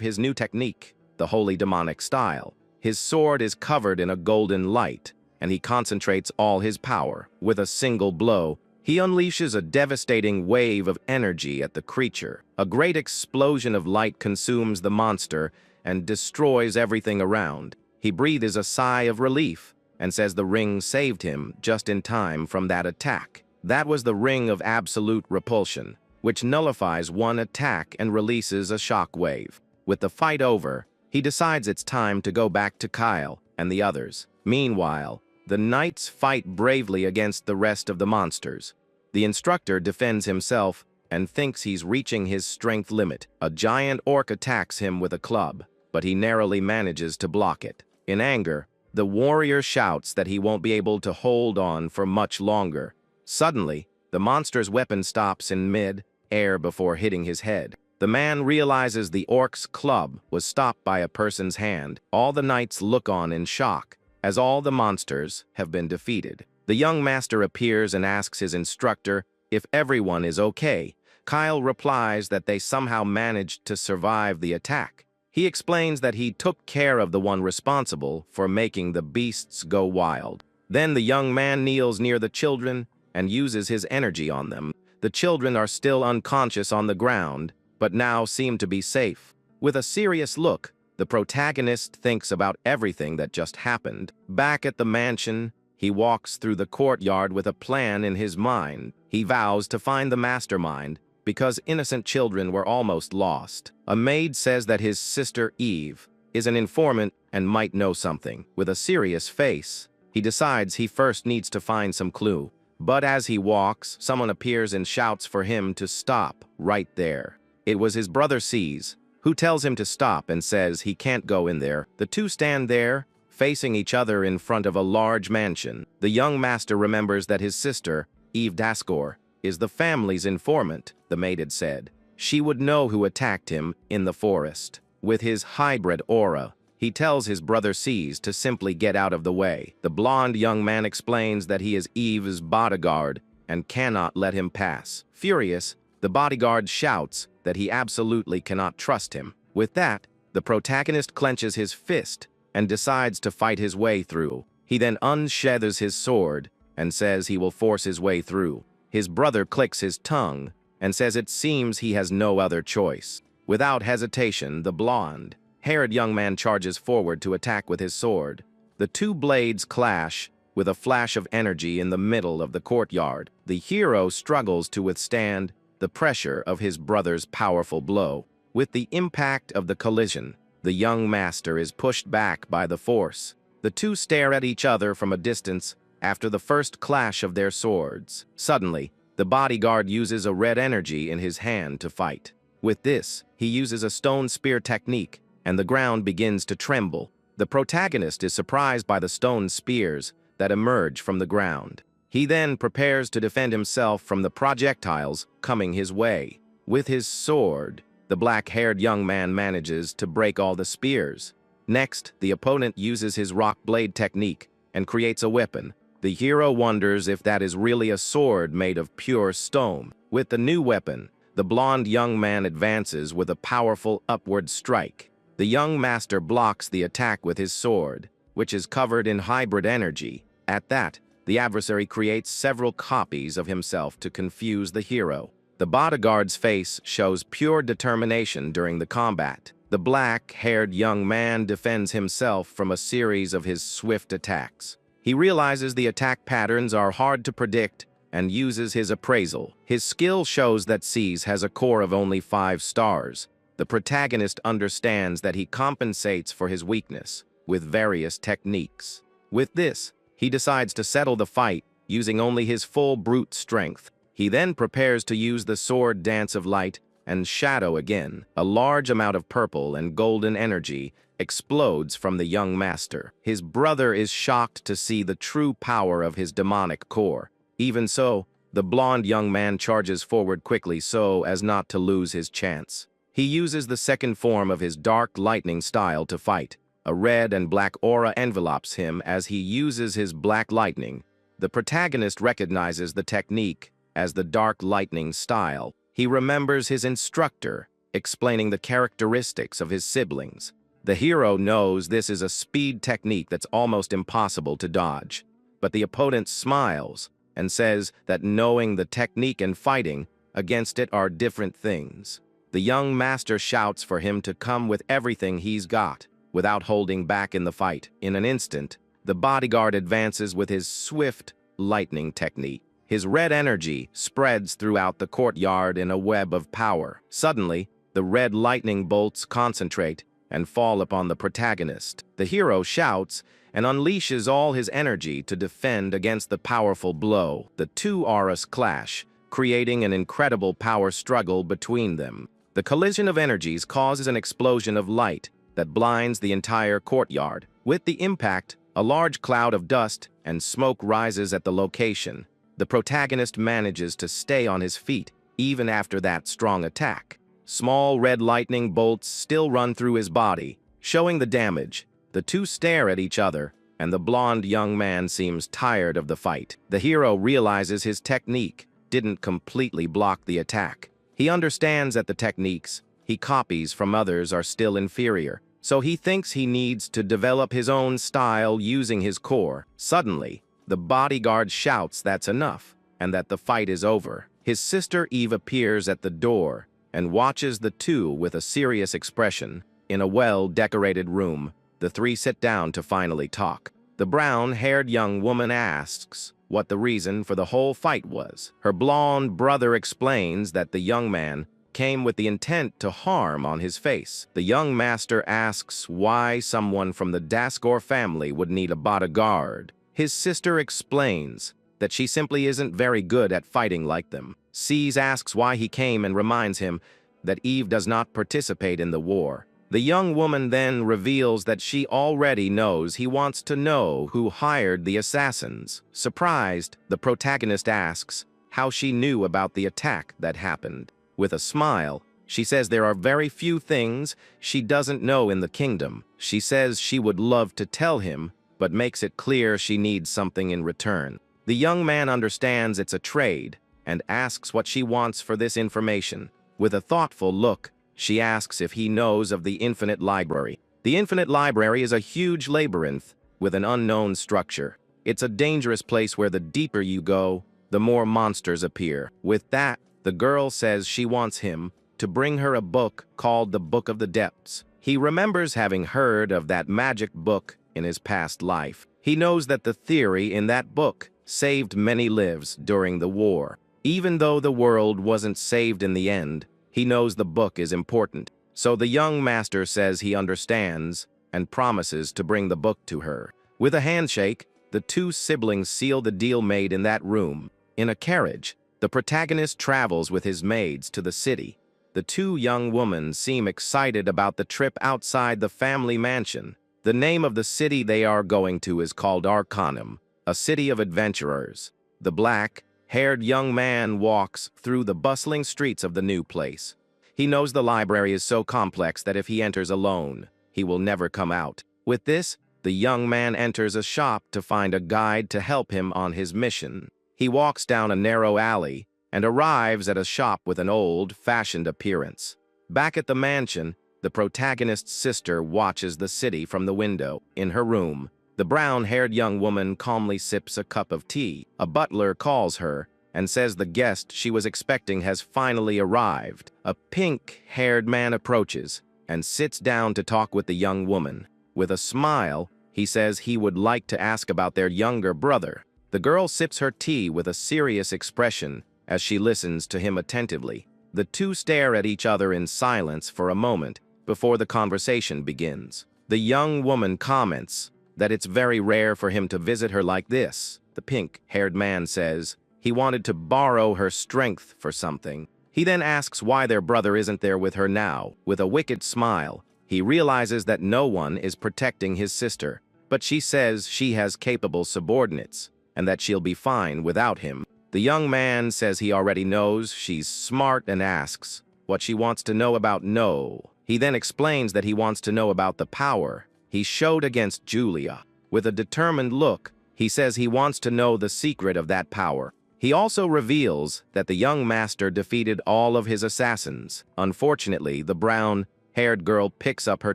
his new technique, the Holy Demonic Style. His sword is covered in a golden light, and he concentrates all his power. With a single blow, he unleashes a devastating wave of energy at the creature. A great explosion of light consumes the monster and destroys everything around. He breathes a sigh of relief and says the ring saved him just in time from that attack. That was the ring of absolute repulsion, which nullifies one attack and releases a shock wave. With the fight over, he decides it's time to go back to Kyle and the others. Meanwhile, the knights fight bravely against the rest of the monsters. The instructor defends himself and thinks he's reaching his strength limit. A giant orc attacks him with a club, but he narrowly manages to block it. In anger, the warrior shouts that he won't be able to hold on for much longer. Suddenly, the monster's weapon stops in mid-air before hitting his head. The man realizes the orc's club was stopped by a person's hand. All the knights look on in shock, as all the monsters have been defeated. The young master appears and asks his instructor if everyone is okay. Kyle replies that they somehow managed to survive the attack. He explains that he took care of the one responsible for making the beasts go wild. Then the young man kneels near the children and uses his energy on them. The children are still unconscious on the ground, but now seem to be safe. With a serious look, the protagonist thinks about everything that just happened. Back at the mansion, he walks through the courtyard with a plan in his mind. He vows to find the mastermind, because innocent children were almost lost. A maid says that his sister Eve is an informant and might know something. With a serious face, he decides he first needs to find some clue. But as he walks, someone appears and shouts for him to stop right there. It was his brother C's, who tells him to stop and says he can't go in there. The two stand there, facing each other in front of a large mansion. The young master remembers that his sister, Eve Daskor, is the family's informant, the maid had said. She would know who attacked him in the forest. With his hybrid aura, he tells his brother C's to simply get out of the way. The blonde young man explains that he is Eve's bodyguard and cannot let him pass. Furious, the bodyguard shouts that he absolutely cannot trust him. With that, the protagonist clenches his fist and decides to fight his way through. He then unsheathers his sword and says he will force his way through. His brother clicks his tongue and says it seems he has no other choice. Without hesitation, the blonde-haired young man charges forward to attack with his sword. The two blades clash with a flash of energy in the middle of the courtyard. The hero struggles to withstand the pressure of his brother's powerful blow. With the impact of the collision, the young master is pushed back by the force. The two stare at each other from a distance after the first clash of their swords. Suddenly, the bodyguard uses a red energy in his hand to fight. With this, he uses a stone spear technique, and the ground begins to tremble. The protagonist is surprised by the stone spears that emerge from the ground. He then prepares to defend himself from the projectiles coming his way. With his sword, the black-haired young man manages to break all the spears. Next, the opponent uses his rock blade technique and creates a weapon. The hero wonders if that is really a sword made of pure stone. With the new weapon, the blonde young man advances with a powerful upward strike. The young master blocks the attack with his sword, which is covered in hybrid energy. At that, the adversary creates several copies of himself to confuse the hero. The bodyguard's face shows pure determination during the combat. The black-haired young man defends himself from a series of his swift attacks. He realizes the attack patterns are hard to predict and uses his appraisal. His skill shows that C's has a core of only 5 stars. The protagonist understands that he compensates for his weakness with various techniques. With this, he decides to settle the fight using only his full brute strength. He then prepares to use the sword dance of light and shadow again. A large amount of purple and golden energy explodes from the young master. His brother is shocked to see the true power of his demonic core. Even so, the blonde young man charges forward quickly so as not to lose his chance. He uses the second form of his dark lightning style to fight. A red and black aura envelopes him as he uses his black lightning. The protagonist recognizes the technique as the dark lightning style. He remembers his instructor, explaining the characteristics of his siblings. The hero knows this is a speed technique that's almost impossible to dodge, but the opponent smiles and says that knowing the technique and fighting against it are different things. The young master shouts for him to come with everything he's got, without holding back in the fight. In an instant, the bodyguard advances with his swift lightning technique. His red energy spreads throughout the courtyard in a web of power. Suddenly, the red lightning bolts concentrate and fall upon the protagonist. The hero shouts and unleashes all his energy to defend against the powerful blow. The two auras clash, creating an incredible power struggle between them. The collision of energies causes an explosion of light that blinds the entire courtyard. With the impact, a large cloud of dust and smoke rises at the location. The protagonist manages to stay on his feet even after that strong attack. Small red lightning bolts still run through his body, showing the damage. The two stare at each other, and the blonde young man seems tired of the fight. The hero realizes his technique didn't completely block the attack. He understands that the techniques he copies from others are still inferior, so he thinks he needs to develop his own style using his core. Suddenly, the bodyguard shouts that's enough, and that the fight is over. His sister Eve appears at the door and watches the two with a serious expression. In a well-decorated room, the three sit down to finally talk. The brown-haired young woman asks what the reason for the whole fight was. Her blonde brother explains that the young man came with the intent to harm on his face. The young master asks why someone from the Daskor family would need a bodyguard. His sister explains that she simply isn't very good at fighting like them. Cease asks why he came and reminds him that Eve does not participate in the war. The young woman then reveals that she already knows he wants to know who hired the assassins. Surprised, the protagonist asks how she knew about the attack that happened. With a smile, she says there are very few things she doesn't know in the kingdom. She says she would love to tell him, but makes it clear she needs something in return. The young man understands it's a trade and asks what she wants for this information. With a thoughtful look, she asks if he knows of the Infinite Library. The Infinite Library is a huge labyrinth with an unknown structure. It's a dangerous place where the deeper you go, the more monsters appear. With that, the girl says she wants him to bring her a book called the Book of the Depths. He remembers having heard of that magic book in his past life. He knows that the theory in that book saved many lives during the war. Even though the world wasn't saved in the end, he knows the book is important. So the young master says he understands and promises to bring the book to her. With a handshake, the two siblings seal the deal made in that room. In a carriage, the protagonist travels with his maids to the city. The two young women seem excited about the trip outside the family mansion. The name of the city they are going to is called Arcanum, a city of adventurers. The black-haired young man walks through the bustling streets of the new place. He knows the library is so complex that if he enters alone, he will never come out. With this, the young man enters a shop to find a guide to help him on his mission. He walks down a narrow alley and arrives at a shop with an old-fashioned appearance. Back at the mansion, the protagonist's sister watches the city from the window. In her room, the brown-haired young woman calmly sips a cup of tea. A butler calls her and says the guest she was expecting has finally arrived. A pink-haired man approaches and sits down to talk with the young woman. With a smile, he says he would like to ask about their younger brother. The girl sips her tea with a serious expression as she listens to him attentively. The two stare at each other in silence for a moment before the conversation begins. The young woman comments that it's very rare for him to visit her like this. The pink-haired man says he wanted to borrow her strength for something. He then asks why their brother isn't there with her now. With a wicked smile, he realizes that no one is protecting his sister, but she says she has capable subordinates and that she'll be fine without him. The young man says he already knows she's smart and asks what she wants to know about No. He then explains that he wants to know about the power he showed against Julia. With a determined look, he says he wants to know the secret of that power. He also reveals that the young master defeated all of his assassins. Unfortunately, the brown-haired girl picks up her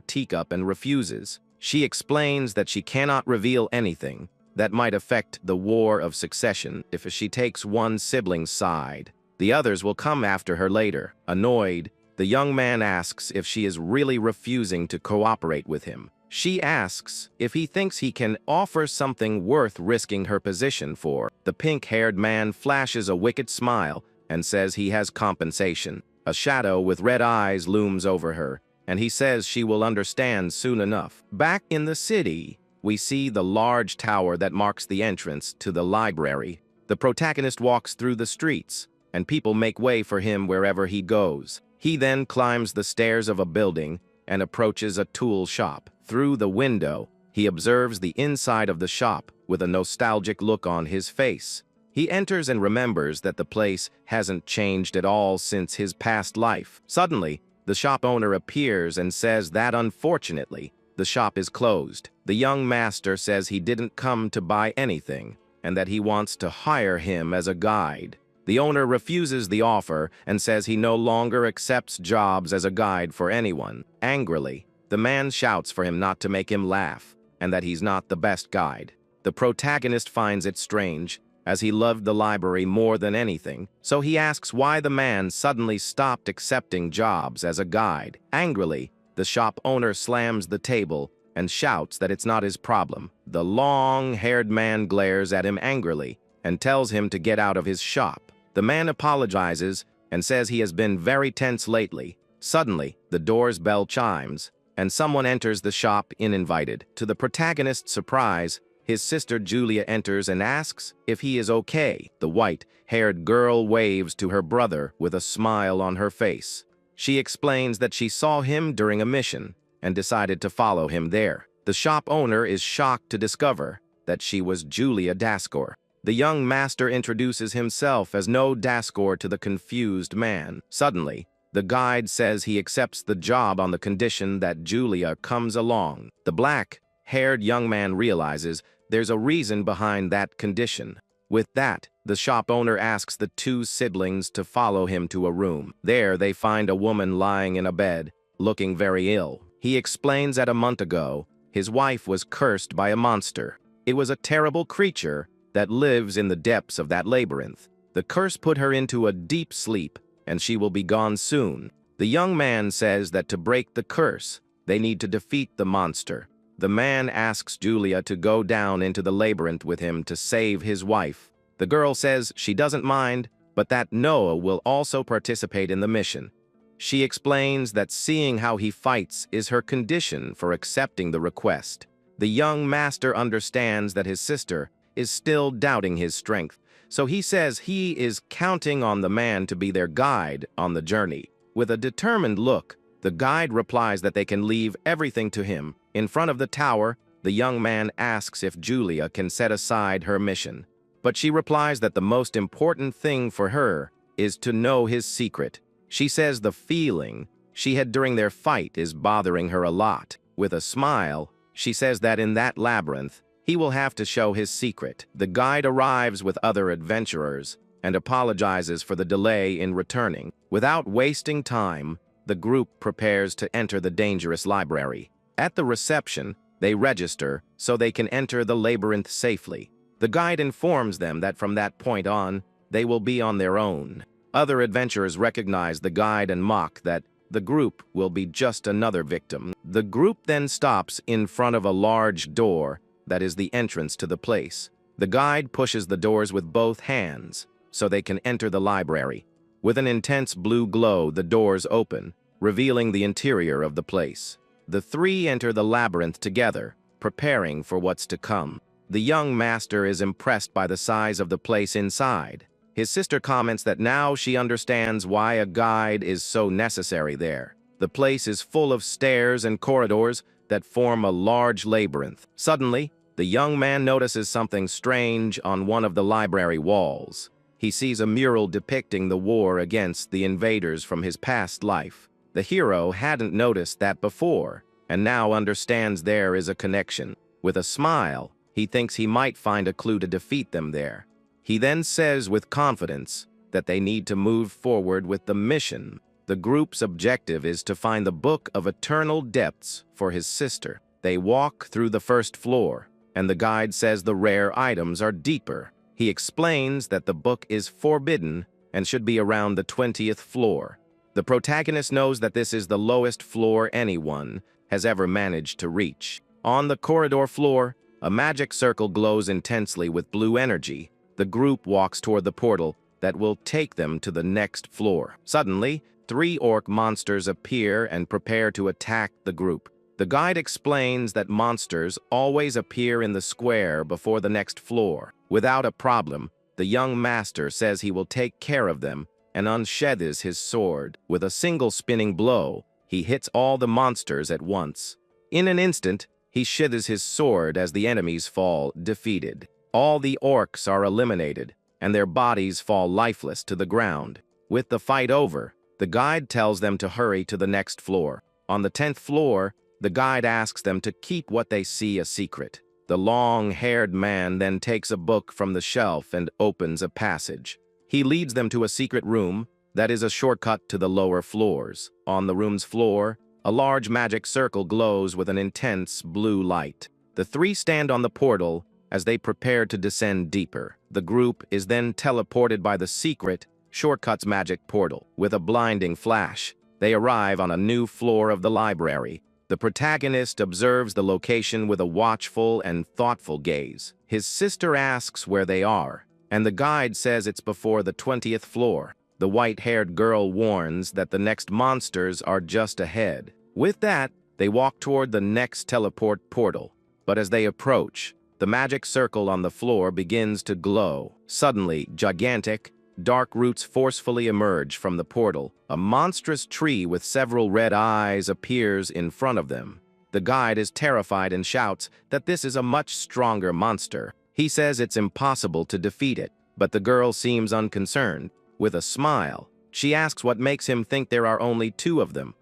teacup and refuses. She explains that she cannot reveal anything that might affect the war of succession. If she takes one sibling's side, the others will come after her later. Annoyed, the young man asks if she is really refusing to cooperate with him. She asks if he thinks he can offer something worth risking her position for. The pink-haired man flashes a wicked smile and says he has compensation. A shadow with red eyes looms over her, and he says she will understand soon enough. Back in the city, we see the large tower that marks the entrance to the library. The protagonist walks through the streets, and people make way for him wherever he goes. He then climbs the stairs of a building and approaches a tool shop. Through the window, he observes the inside of the shop with a nostalgic look on his face. He enters and remembers that the place hasn't changed at all since his past life. Suddenly, the shop owner appears and says that unfortunately, the shop is closed. The young master says he didn't come to buy anything and that he wants to hire him as a guide. The owner refuses the offer and says he no longer accepts jobs as a guide for anyone. Angrily, the man shouts for him not to make him laugh and that he's not the best guide. The protagonist finds it strange, as he loved the library more than anything, so he asks why the man suddenly stopped accepting jobs as a guide. Angrily, the shop owner slams the table and shouts that it's not his problem. The long-haired man glares at him angrily and tells him to get out of his shop. The man apologizes and says he has been very tense lately. Suddenly, the door's bell chimes, and someone enters the shop uninvited. To the protagonist's surprise, his sister Julia enters and asks if he is okay. The white-haired girl waves to her brother with a smile on her face. She explains that she saw him during a mission and decided to follow him there. The shop owner is shocked to discover that she was Julia Daskor. The young master introduces himself as No Daskor to the confused man. Suddenly, the guide says he accepts the job on the condition that Julia comes along. The black-haired young man realizes there's a reason behind that condition. With that, the shop owner asks the two siblings to follow him to a room. There, they find a woman lying in a bed, looking very ill. He explains that a month ago, his wife was cursed by a monster. It was a terrible creature that lives in the depths of that labyrinth. The curse put her into a deep sleep, and she will be gone soon. The young man says that to break the curse, they need to defeat the monster. The man asks Julia to go down into the labyrinth with him to save his wife. The girl says she doesn't mind, but that Noah will also participate in the mission. She explains that seeing how he fights is her condition for accepting the request. The young master understands that his sister is still doubting his strength, so he says he is counting on the man to be their guide on the journey. With a determined look, the guide replies that they can leave everything to him. In front of the tower, the young man asks if Julia can set aside her mission, but she replies that the most important thing for her is to know his secret. She says the feeling she had during their fight is bothering her a lot. With a smile, she says that in that labyrinth, he will have to show his secret. The guide arrives with other adventurers and apologizes for the delay in returning. Without wasting time, the group prepares to enter the dangerous library. At the reception, they register so they can enter the labyrinth safely. The guide informs them that from that point on, they will be on their own. Other adventurers recognize the guide and mock that the group will be just another victim. The group then stops in front of a large door that is the entrance to the place. The guide pushes the doors with both hands so they can enter the library. With an intense blue glow, the doors open, revealing the interior of the place. The three enter the labyrinth together, preparing for what's to come. The young master is impressed by the size of the place inside. His sister comments that now she understands why a guide is so necessary there. The place is full of stairs and corridors that form a large labyrinth. Suddenly, the young man notices something strange on one of the library walls. He sees a mural depicting the war against the invaders from his past life. The hero hadn't noticed that before, and now understands there is a connection. With a smile, he thinks he might find a clue to defeat them there. He then says with confidence that they need to move forward with the mission. The group's objective is to find the Book of Eternal Depths for his sister. They walk through the first floor, and the guide says the rare items are deeper. He explains that the book is forbidden and should be around the 20th floor. The protagonist knows that this is the lowest floor anyone has ever managed to reach. On the corridor floor, a magic circle glows intensely with blue energy. The group walks toward the portal that will take them to the next floor. Suddenly, 3 orc monsters appear and prepare to attack the group. The guide explains that monsters always appear in the square before the next floor. Without a problem, the young master says he will take care of them and unsheathes his sword. With a single spinning blow, he hits all the monsters at once. In an instant, he sheathes his sword as the enemies fall defeated. All the orcs are eliminated, and their bodies fall lifeless to the ground. With the fight over, the guide tells them to hurry to the next floor. On the 10th floor, the guide asks them to keep what they see a secret. The long-haired man then takes a book from the shelf and opens a passage. He leads them to a secret room that is a shortcut to the lower floors. On the room's floor, a large magic circle glows with an intense blue light. The 3 stand on the portal as they prepare to descend deeper. The group is then teleported by the secret shortcuts magic portal. With a blinding flash, they arrive on a new floor of the library. The protagonist observes the location with a watchful and thoughtful gaze. His sister asks where they are, and the guide says it's before the 20th floor. The white-haired girl warns that the next monsters are just ahead. With that, they walk toward the next teleport portal. But as they approach, the magic circle on the floor begins to glow. Suddenly, gigantic, dark roots forcefully emerge from the portal. A monstrous tree with several red eyes appears in front of them. The guide is terrified and shouts that this is a much stronger monster. He says it's impossible to defeat it, but the girl seems unconcerned. With a smile, she asks what makes him think there are only 2 of them.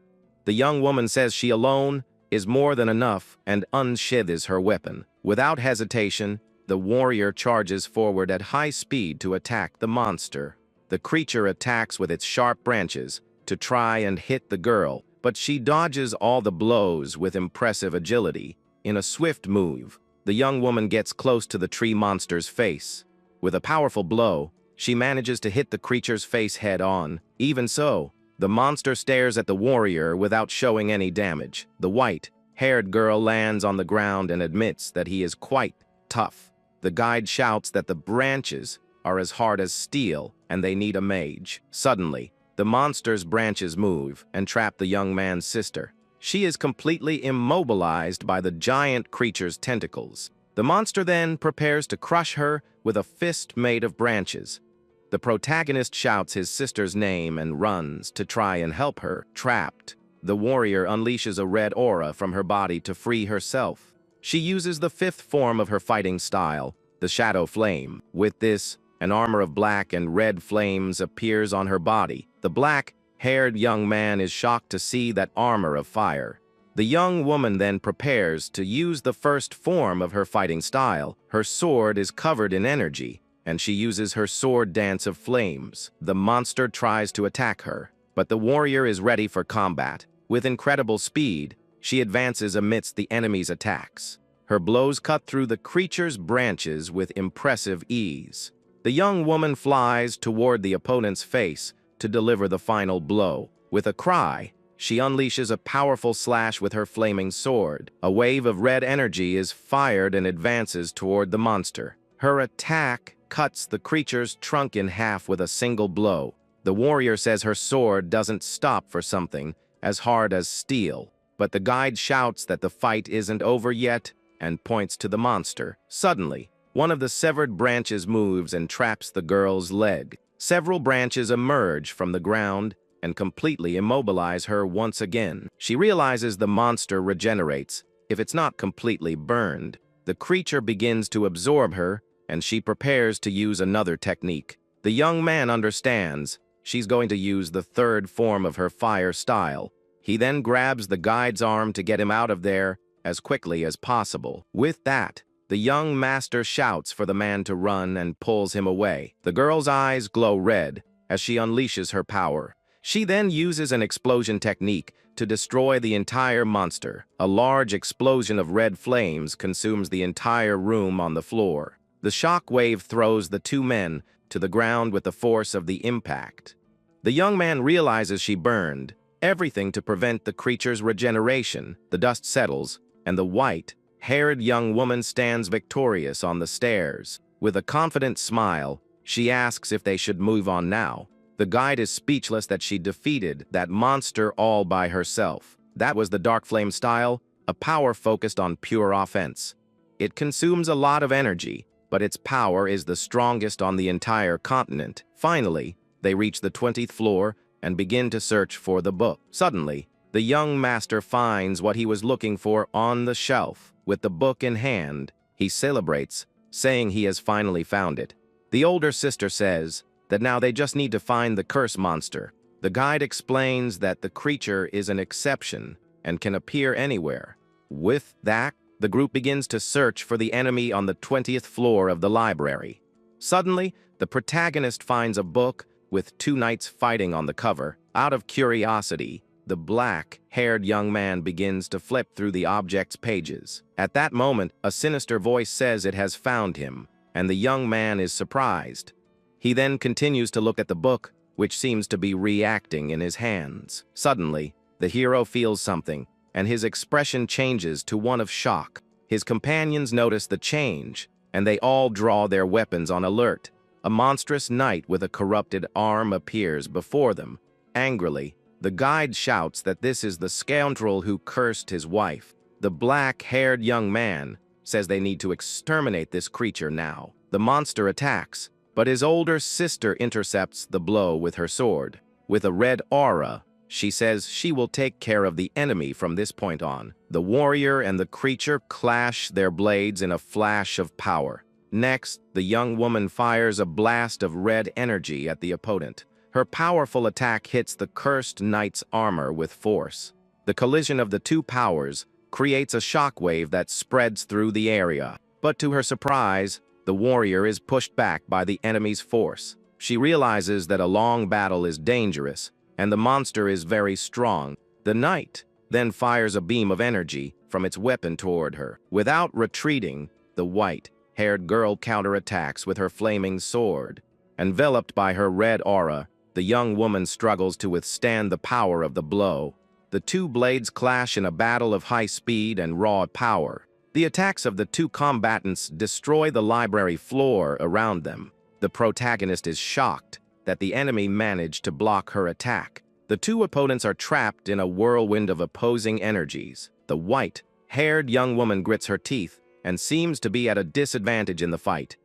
The young woman says she alone is more than enough and unsheathes her weapon. Without hesitation, the warrior charges forward at high speed to attack the monster. The creature attacks with its sharp branches to try and hit the girl, but she dodges all the blows with impressive agility. In a swift move, the young woman gets close to the tree monster's face. With a powerful blow, she manages to hit the creature's face head-on. Even so, the monster stares at the warrior without showing any damage. The white-haired girl lands on the ground and admits that he is quite tough. The guide shouts that the branches are as hard as steel and they need a mage. Suddenly, the monster's branches move and trap the young man's sister. She is completely immobilized by the giant creature's tentacles. The monster then prepares to crush her with a fist made of branches. The protagonist shouts his sister's name and runs to try and help her. Trapped, the warrior unleashes a red aura from her body to free herself. She uses the 5th form of her fighting style, the Shadow Flame. With this, an armor of black and red flames appears on her body. The black-haired young man is shocked to see that armor of fire. The young woman then prepares to use the 1st form of her fighting style. Her sword is covered in energy, and she uses her sword dance of flames. The monster tries to attack her, but the warrior is ready for combat. With incredible speed, she advances amidst the enemy's attacks. Her blows cut through the creature's branches with impressive ease. The young woman flies toward the opponent's face to deliver the final blow. With a cry, she unleashes a powerful slash with her flaming sword. A wave of red energy is fired and advances toward the monster. Her attack cuts the creature's trunk in half with a single blow. The warrior says her sword doesn't stop for something as hard as steel. But the guide shouts that the fight isn't over yet and points to the monster. Suddenly, one of the severed branches moves and traps the girl's leg. Several branches emerge from the ground and completely immobilize her once again. She realizes the monster regenerates if it's not completely burned. The creature begins to absorb her, and she prepares to use another technique. The young man understands she's going to use the 3rd form of her fire style. He then grabs the guide's arm to get him out of there as quickly as possible. With that, The young master shouts for the man to run and pulls him away. The girl's eyes glow red as she unleashes her power. She then uses an explosion technique to destroy the entire monster. A large explosion of red flames consumes the entire room on the floor. The shock wave throws the two men to the ground with the force of the impact. The young man realizes she burned everything to prevent the creature's regeneration. The dust settles, and the white-haired young woman stands victorious on the stairs. With a confident smile, she asks if they should move on now. The guide is speechless that she defeated that monster all by herself. That was the Dark Flame style, a power focused on pure offense. It consumes a lot of energy, but its power is the strongest on the entire continent. Finally, they reach the 20th floor and begin to search for the book. Suddenly, the young master finds what he was looking for on the shelf. With the book in hand, he celebrates, saying he has finally found it. The older sister says that now they just need to find the curse monster. The guide explains that the creature is an exception and can appear anywhere. With that, the group begins to search for the enemy on the 20th floor of the library. Suddenly, the protagonist finds a book with two knights fighting on the cover. Out of curiosity, the black-haired young man begins to flip through the object's pages. At that moment, a sinister voice says it has found him, and the young man is surprised. He then continues to look at the book, which seems to be reacting in his hands. Suddenly, the hero feels something, and his expression changes to one of shock. His companions notice the change, and they all draw their weapons on alert. A monstrous knight with a corrupted arm appears before them. Angrily, the guide shouts that this is the scoundrel who cursed his wife. The black-haired young man says they need to exterminate this creature now. The monster attacks, but his older sister intercepts the blow with her sword. With a red aura, she says she will take care of the enemy from this point on. The warrior and the creature clash their blades in a flash of power. Next, the young woman fires a blast of red energy at the opponent. Her powerful attack hits the cursed knight's armor with force. The collision of the two powers creates a shockwave that spreads through the area. But to her surprise, the warrior is pushed back by the enemy's force. She realizes that a long battle is dangerous, and the monster is very strong. The knight then fires a beam of energy from its weapon toward her. Without retreating, the white-haired girl counterattacks with her flaming sword. Enveloped by her red aura, the young woman struggles to withstand the power of the blow. The two blades clash in a battle of high speed and raw power. The attacks of the two combatants destroy the library floor around them. The protagonist is shocked that the enemy managed to block her attack. The two opponents are trapped in a whirlwind of opposing energies. The white-haired young woman grits her teeth and seems to be at a disadvantage in the fight.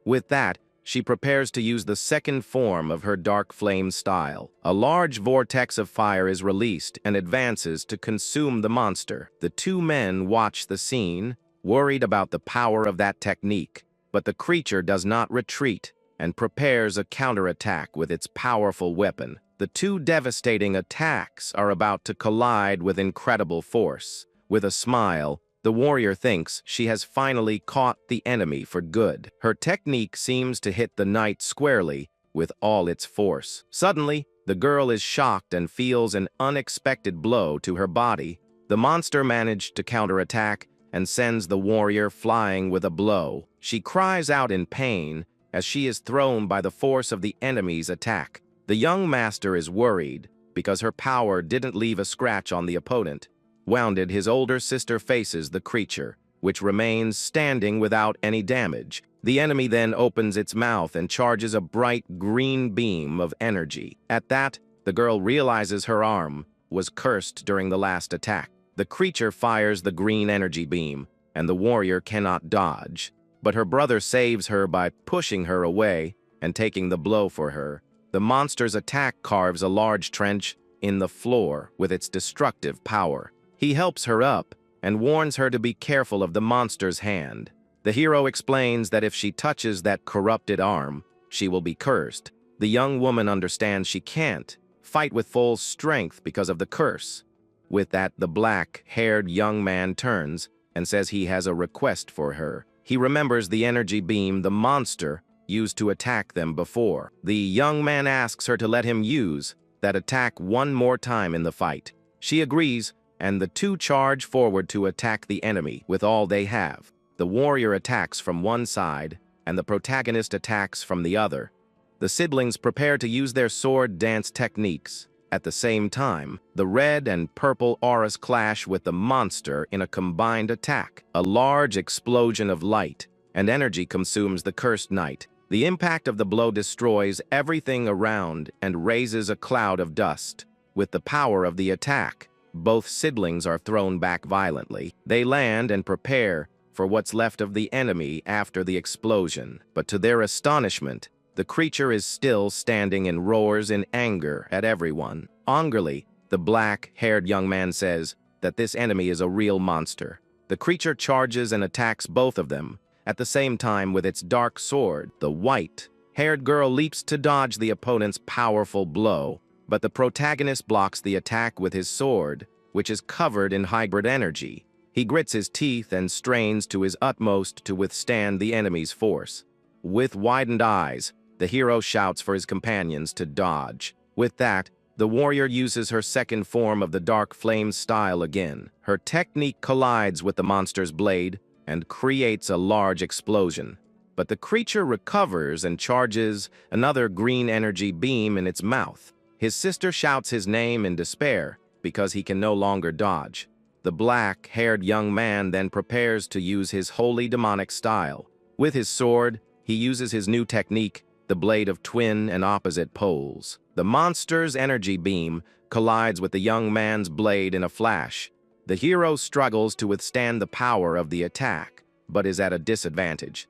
With that, she prepares to use the second form of her dark flame style. A large vortex of fire is released and advances to consume the monster. The two men watch the scene, worried about the power of that technique, but the creature does not retreat and prepares a counterattack with its powerful weapon. The two devastating attacks are about to collide with incredible force. With a smile, the warrior thinks she has finally caught the enemy for good. Her technique seems to hit the knight squarely with all its force. Suddenly, the girl is shocked and feels an unexpected blow to her body. The monster managed to counterattack and sends the warrior flying with a blow. She cries out in pain as she is thrown by the force of the enemy's attack. The young master is worried because her power didn't leave a scratch on the opponent. Wounded, his older sister faces the creature, which remains standing without any damage. The enemy then opens its mouth and charges a bright green beam of energy. At that, the girl realizes her arm was cursed during the last attack. The creature fires the green energy beam, and the warrior cannot dodge. But her brother saves her by pushing her away and taking the blow for her. The monster's attack carves a large trench in the floor with its destructive power. He helps her up and warns her to be careful of the monster's hand. The hero explains that if she touches that corrupted arm, she will be cursed. The young woman understands she can't fight with full strength because of the curse. With that, the black-haired young man turns and says he has a request for her. He remembers the energy beam the monster used to attack them before. The young man asks her to let him use that attack one more time in the fight. She agrees, and the two charge forward to attack the enemy with all they have. The warrior attacks from one side, and the protagonist attacks from the other. The siblings prepare to use their sword dance techniques. At the same time, the red and purple auras clash with the monster in a combined attack. A large explosion of light and energy consumes the cursed knight. The impact of the blow destroys everything around and raises a cloud of dust. With the power of the attack, both siblings are thrown back violently. They land and prepare for what's left of the enemy after the explosion. But to their astonishment, the creature is still standing and roars in anger at everyone. Angrily, the black-haired young man says that this enemy is a real monster. The creature charges and attacks both of them at the same time with its dark sword. The white-haired girl leaps to dodge the opponent's powerful blow, but the protagonist blocks the attack with his sword, which is covered in hybrid energy. He grits his teeth and strains to his utmost to withstand the enemy's force. With widened eyes, the hero shouts for his companions to dodge. With that, the warrior uses her second form of the dark flame style again. Her technique collides with the monster's blade and creates a large explosion. But the creature recovers and charges another green energy beam in its mouth. His sister shouts his name in despair because he can no longer dodge. The black-haired young man then prepares to use his holy demonic style. With his sword, he uses his new technique, the blade of twin and opposite poles. The monster's energy beam collides with the young man's blade in a flash. The hero struggles to withstand the power of the attack, but is at a disadvantage.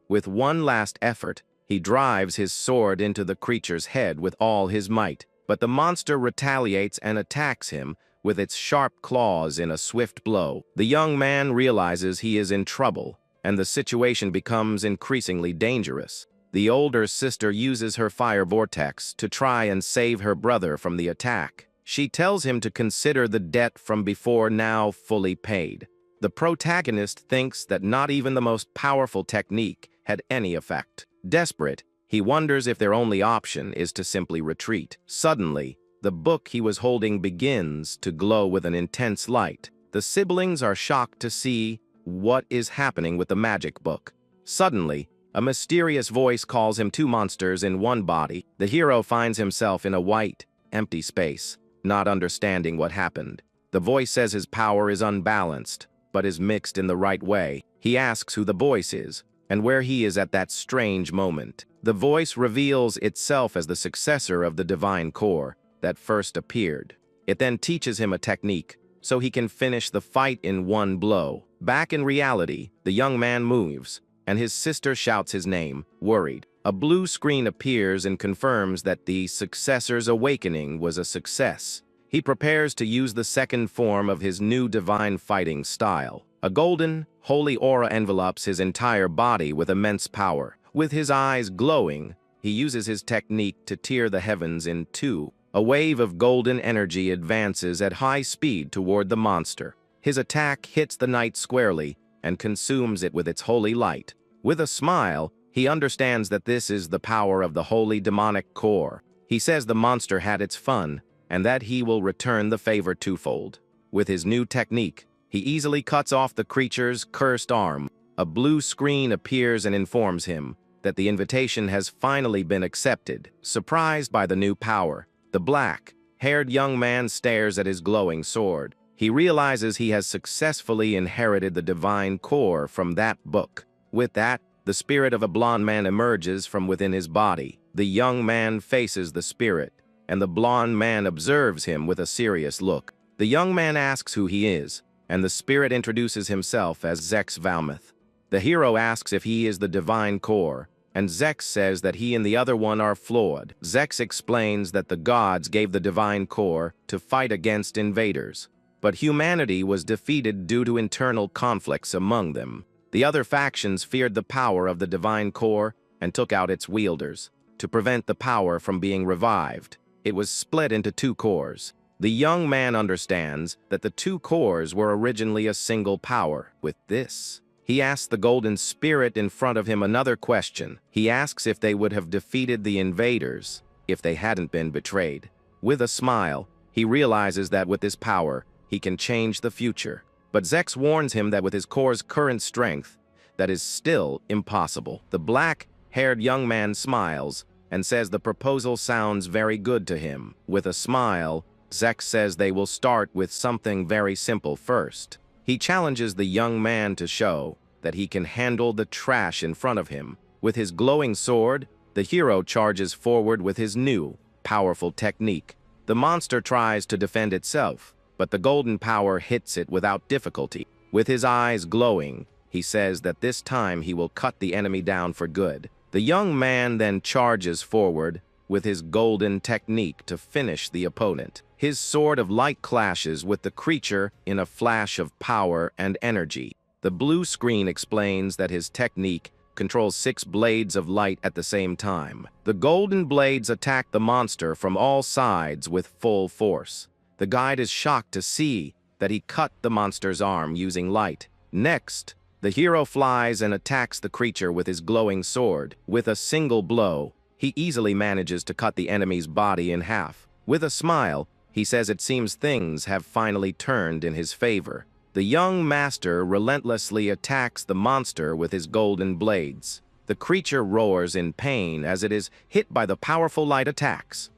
With one last effort, he drives his sword into the creature's head with all his might, but the monster retaliates and attacks him with its sharp claws in a swift blow. The young man realizes he is in trouble, and the situation becomes increasingly dangerous. The older sister uses her fire vortex to try and save her brother from the attack. She tells him to consider the debt from before now fully paid. The protagonist thinks that not even the most powerful technique had any effect. Desperate, he wonders if their only option is to simply retreat. Suddenly, the book he was holding begins to glow with an intense light. The siblings are shocked to see what is happening with the magic book. Suddenly, a mysterious voice calls him two monsters in one body. The hero finds himself in a white, empty space, not understanding what happened. The voice says his power is unbalanced, but is mixed in the right way. He asks who the voice is, and where he is at that strange moment. The voice reveals itself as the successor of the divine core that first appeared. It then teaches him a technique, so he can finish the fight in one blow. Back in reality, the young man moves, and his sister shouts his name, worried. A blue screen appears and confirms that the successor's awakening was a success. He prepares to use the second form of his new divine fighting style. A golden, holy aura envelopes his entire body with immense power. With his eyes glowing, he uses his technique to tear the heavens in two. A wave of golden energy advances at high speed toward the monster. His attack hits the knight squarely and consumes it with its holy light. With a smile, he understands that this is the power of the holy demonic core. He says the monster had its fun, and that he will return the favor twofold. With his new technique, he easily cuts off the creature's cursed arm. A blue screen appears and informs him that the invitation has finally been accepted. Surprised by the new power, the black-haired young man stares at his glowing sword. He realizes he has successfully inherited the divine core from that book. With that, the spirit of a blonde man emerges from within his body. The young man faces the spirit, and the blonde man observes him with a serious look. The young man asks who he is, and the spirit introduces himself as Zex Valmuth. The hero asks if he is the divine core, and Zex says that he and the other one are flawed. Zex explains that the gods gave the divine core to fight against invaders, but humanity was defeated due to internal conflicts among them. The other factions feared the power of the divine core and took out its wielders. To prevent the power from being revived, it was split into two cores. The young man understands that the two cores were originally a single power. With this, He asks the golden spirit in front of him another question. He asks if they would have defeated the invaders if they hadn't been betrayed. With a smile, he realizes that with this power, he can change the future. But Zex warns him that with his core's current strength, that is still impossible. The black-haired young man smiles and says the proposal sounds very good to him. With a smile, Zex says they will start with something very simple first. He challenges the young man to show that he can handle the trash in front of him. With his glowing sword, the hero charges forward with his new, powerful technique. The monster tries to defend itself, but the golden power hits it without difficulty. With his eyes glowing, he says that this time he will cut the enemy down for good. The young man then charges forward with his golden technique to finish the opponent. His sword of light clashes with the creature in a flash of power and energy. The blue screen explains that his technique controls 6 blades of light at the same time. The golden blades attack the monster from all sides with full force. The guide is shocked to see that he cut the monster's arm using light. Next, the hero flies and attacks the creature with his glowing sword. With a single blow, he easily manages to cut the enemy's body in half. With a smile, he says it seems things have finally turned in his favor. The young master relentlessly attacks the monster with his golden blades. The creature roars in pain as it is hit by the powerful light attacks.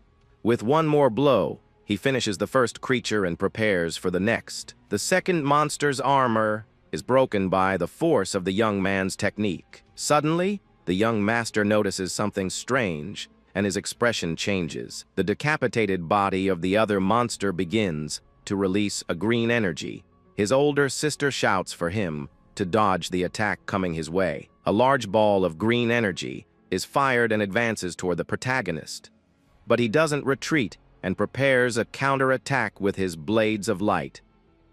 With one more blow, he finishes the first creature and prepares for the next. The second monster's armor is broken by the force of the young man's technique. Suddenly, the young master notices something strange, and his expression changes. The decapitated body of the other monster begins to release a green energy. His older sister shouts for him to dodge the attack coming his way. A large ball of green energy is fired and advances toward the protagonist. But he doesn't retreat and prepares a counterattack with his blades of light.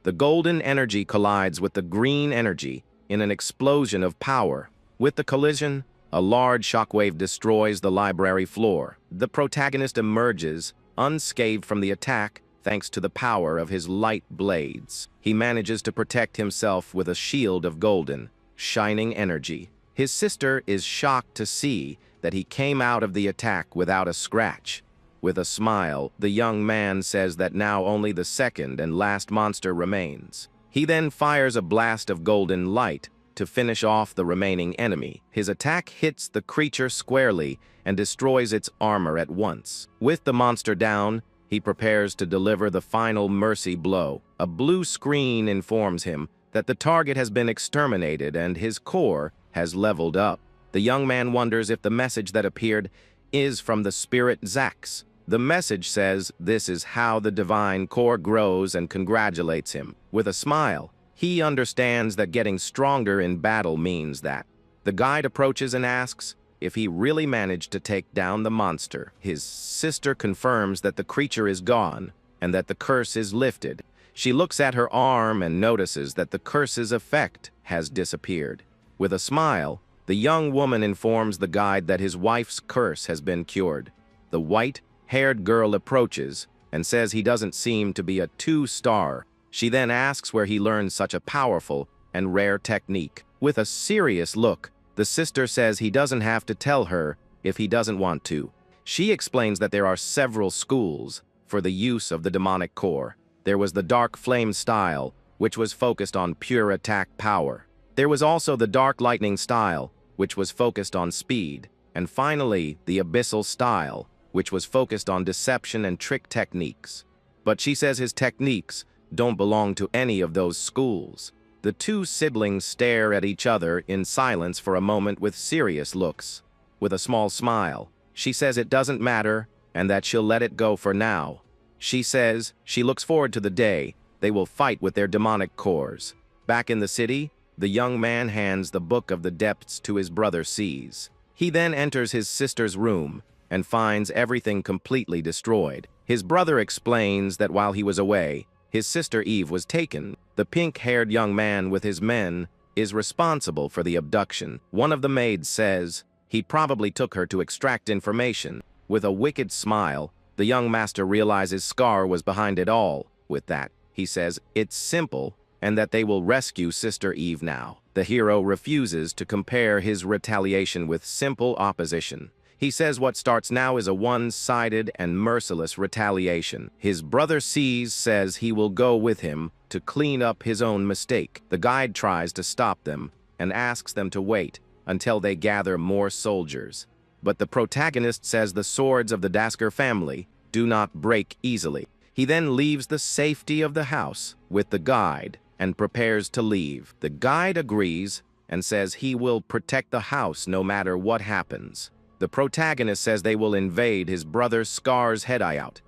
The golden energy collides with the green energy in an explosion of power. With the collision, a large shockwave destroys the library floor. The protagonist emerges unscathed from the attack thanks to the power of his light blades. He manages to protect himself with a shield of golden, shining energy. His sister is shocked to see that he came out of the attack without a scratch. With a smile, the young man says that now only the second and last monster remains. He then fires a blast of golden light to finish off the remaining enemy. His attack hits the creature squarely and destroys its armor at once. With the monster down, he prepares to deliver the final mercy blow. A blue screen informs him that the target has been exterminated and his core has leveled up. The young man wonders if the message that appeared is from the spirit Zax. The message says this is how the divine core grows and congratulates him. With a smile, he understands that getting stronger in battle means that. The guide approaches and asks if he really managed to take down the monster. His sister confirms that the creature is gone and that the curse is lifted. She looks at her arm and notices that the curse's effect has disappeared. With a smile, the young woman informs the guide that his wife's curse has been cured. The white-haired girl approaches and says he doesn't seem to be a 2-star. She then asks where he learned such a powerful and rare technique. With a serious look, the sister says he doesn't have to tell her if he doesn't want to. She explains that there are several schools for the use of the demonic core. There was the dark flame style, which was focused on pure attack power. There was also the dark lightning style, which was focused on speed. And finally, the abyssal style, which was focused on deception and trick techniques. But she says his techniques don't belong to any of those schools. The two siblings stare at each other in silence for a moment with serious looks. With a small smile, she says it doesn't matter and that she'll let it go for now. She says she looks forward to the day they will fight with their demonic cores. Back in the city, the young man hands the Book of the Depths to his brother Sees. He then enters his sister's room and finds everything completely destroyed. His brother explains that while he was away, his sister Eve was taken. The pink-haired young man with his men is responsible for the abduction. One of the maids says he probably took her to extract information. With a wicked smile, the young master realizes Scar was behind it all. With that, he says it's simple and that they will rescue Sister Eve now. The hero refuses to compare his retaliation with simple opposition. He says what starts now is a one-sided and merciless retaliation. His brother says he will go with him to clean up his own mistake. The guide tries to stop them and asks them to wait until they gather more soldiers. But the protagonist says the swords of the Dasker family do not break easily. He then leaves the safety of the house with the guide and prepares to leave. The guide agrees and says he will protect the house no matter what happens. The protagonist says they will invade his brother Scar's hideout.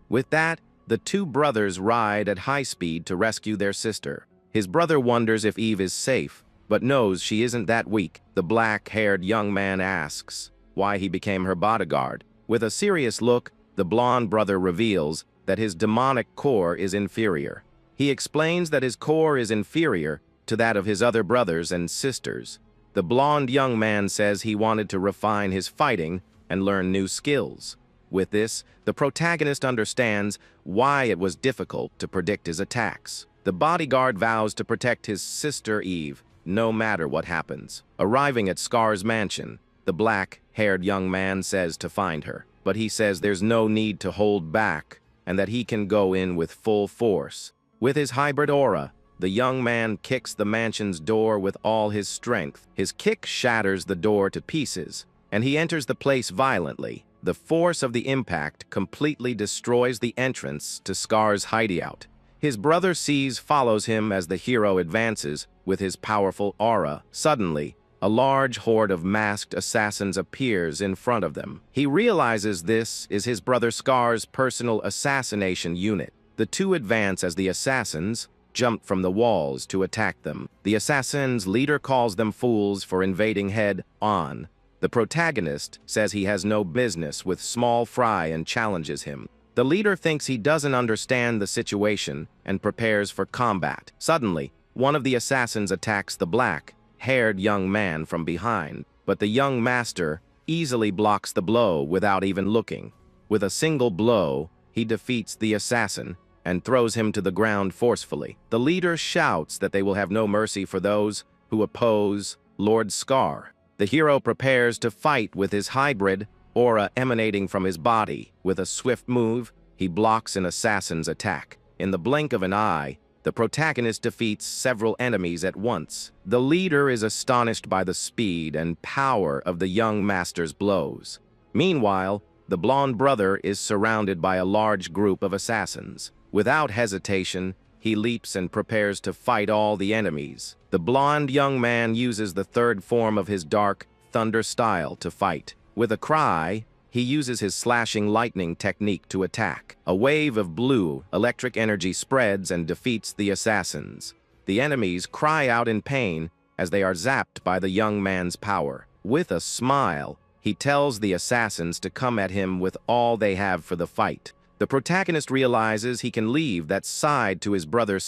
With that, the two brothers ride at high speed to rescue their sister. His brother wonders if Eve is safe, but knows she isn't that weak. The black-haired young man asks why he became her bodyguard. With a serious look, the blonde brother reveals that his demonic core is inferior. He explains that his core is inferior to that of his other brothers and sisters. The blonde young man says he wanted to refine his fighting and learn new skills. With this, the protagonist understands why it was difficult to predict his attacks. The bodyguard vows to protect his sister Eve, no matter what happens. Arriving at Scar's mansion, the black-haired young man says to find her, but he says there's no need to hold back and that he can go in with full force. With his hybrid aura, the young man kicks the mansion's door with all his strength. His kick shatters the door to pieces, and he enters the place violently. The force of the impact completely destroys the entrance to Scar's hideout. His brother follows him as the hero advances with his powerful aura. Suddenly, a large horde of masked assassins appears in front of them. He realizes this is his brother Scar's personal assassination unit. The two advance as the assassins jump from the walls to attack them. The assassins' leader calls them fools for invading head-on. The protagonist says he has no business with small fry and challenges him. The leader thinks he doesn't understand the situation and prepares for combat. Suddenly, one of the assassins attacks the black-haired young man from behind, but the young master easily blocks the blow without even looking. With a single blow, he defeats the assassin and throws him to the ground forcefully. The leader shouts that they will have no mercy for those who oppose Lord Scar. The hero prepares to fight with his hybrid aura emanating from his body. With a swift move, he blocks an assassin's attack. In the blink of an eye, the protagonist defeats several enemies at once. The leader is astonished by the speed and power of the young master's blows. Meanwhile, the blonde brother is surrounded by a large group of assassins. Without hesitation, he leaps and prepares to fight all the enemies. The blonde young man uses the third form of his dark thunder style to fight. With a cry, he uses his slashing lightning technique to attack. A wave of blue electric energy spreads and defeats the assassins. The enemies cry out in pain as they are zapped by the young man's power. With a smile, he tells the assassins to come at him with all they have for the fight. The protagonist realizes he can leave that side to his brother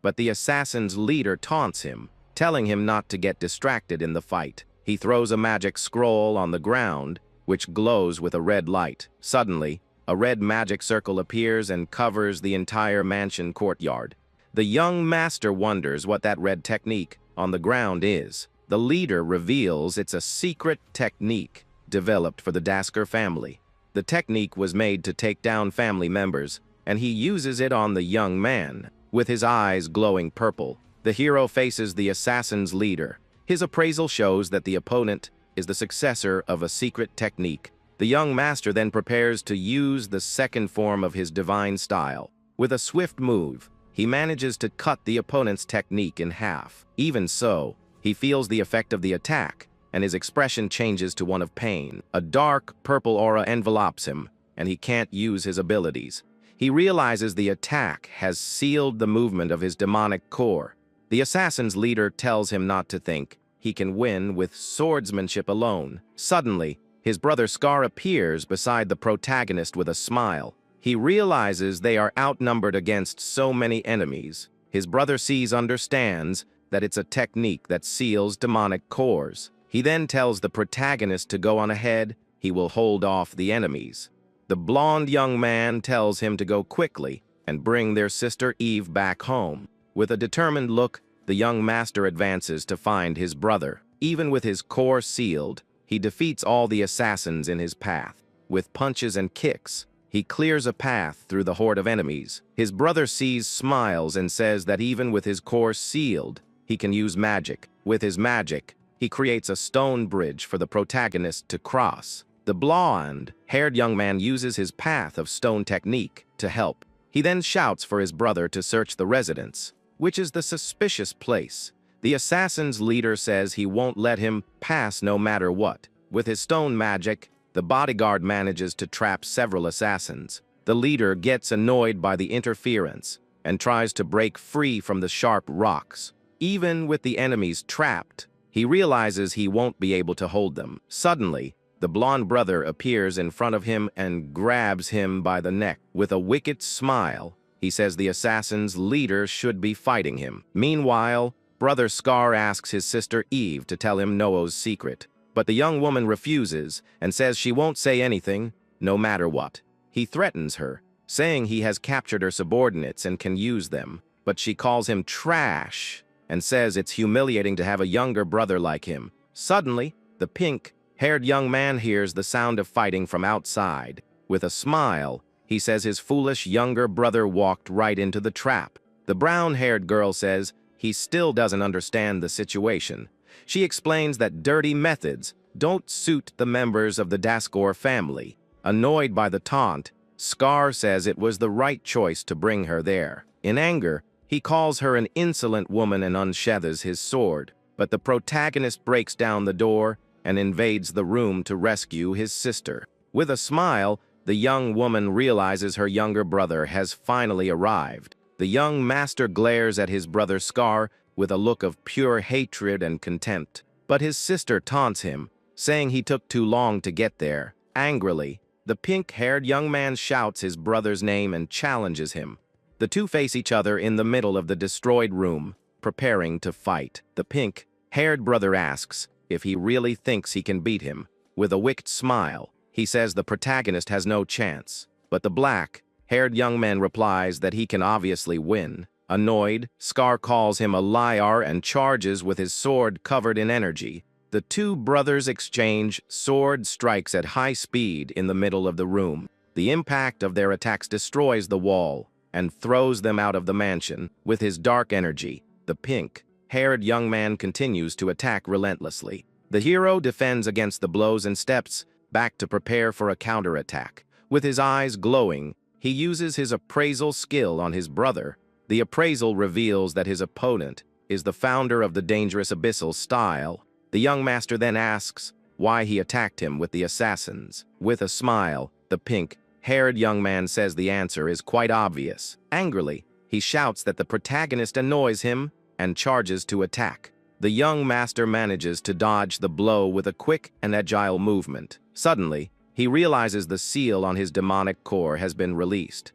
but the assassin's leader taunts him, telling him not to get distracted in the fight. He throws a magic scroll on the ground, which glows with a red light. Suddenly, a red magic circle appears and covers the entire mansion courtyard. The young master wonders what that red technique on the ground is. The leader reveals it's a secret technique developed for the Dasker family. The technique was made to take down family members, and he uses it on the young man. With his eyes glowing purple, the hero faces the assassin's leader. His appraisal shows that the opponent is the successor of a secret technique. The young master then prepares to use the second form of his divine style. With a swift move, he manages to cut the opponent's technique in half. Even so, he feels the effect of the attack, and his expression changes to one of pain. A dark purple aura envelopes him, and he can't use his abilities. He realizes the attack has sealed the movement of his demonic core. The assassin's leader tells him not to think. He can win with swordsmanship alone. Suddenly, his brother Scar appears beside the protagonist with a smile. He realizes they are outnumbered against so many enemies. His brother understands that it's a technique that seals demonic cores. He then tells the protagonist to go on ahead. He will hold off the enemies. The blonde young man tells him to go quickly and bring their sister Eve back home. With a determined look, the young master advances to find his brother. Even with his core sealed, he defeats all the assassins in his path. With punches and kicks, he clears a path through the horde of enemies. His brother sees, smiles, and says that even with his core sealed, he can use magic. With his magic, he creates a stone bridge for the protagonist to cross. The blonde-haired young man uses his path of stone technique to help. He then shouts for his brother to search the residence, which is the suspicious place. The assassin's leader says he won't let him pass no matter what. With his stone magic, the bodyguard manages to trap several assassins. The leader gets annoyed by the interference and tries to break free from the sharp rocks. Even with the enemies trapped, he realizes he won't be able to hold them. Suddenly, the blonde brother appears in front of him and grabs him by the neck. With a wicked smile, he says the assassin's leader should be fighting him. Meanwhile, Brother Scar asks his sister Eve to tell him Noah's secret, but the young woman refuses and says she won't say anything, no matter what. He threatens her, saying he has captured her subordinates and can use them, but she calls him trash and says it's humiliating to have a younger brother like him. Suddenly, the pink-haired young man hears the sound of fighting from outside. With a smile, he says his foolish younger brother walked right into the trap. The brown-haired girl says he still doesn't understand the situation. She explains that dirty methods don't suit the members of the Daskor family. Annoyed by the taunt, Scar says it was the right choice to bring her there. In anger, he calls her an insolent woman and unsheathes his sword. But the protagonist breaks down the door and invades the room to rescue his sister. With a smile, the young woman realizes her younger brother has finally arrived. The young master glares at his brother Scar with a look of pure hatred and contempt. But his sister taunts him, saying he took too long to get there. Angrily, the pink-haired young man shouts his brother's name and challenges him. The two face each other in the middle of the destroyed room, preparing to fight. The pink-haired brother asks if he really thinks he can beat him. With a wicked smile, he says the protagonist has no chance. But the black-haired young man replies that he can obviously win. Annoyed, Scar calls him a liar and charges with his sword covered in energy. The two brothers exchange sword strikes at high speed in the middle of the room. The impact of their attacks destroys the wall and throws them out of the mansion. With his dark energy, the pink-haired young man continues to attack relentlessly. The hero defends against the blows and steps back to prepare for a counterattack. With his eyes glowing, he uses his appraisal skill on his brother. The appraisal reveals that his opponent is the founder of the dangerous abyssal style. The young master then asks why he attacked him with the assassins. With a smile, the pink-haired young man says the answer is quite obvious. Angrily, he shouts that the protagonist annoys him and charges to attack. The young master manages to dodge the blow with a quick and agile movement. Suddenly, he realizes the seal on his demonic core has been released.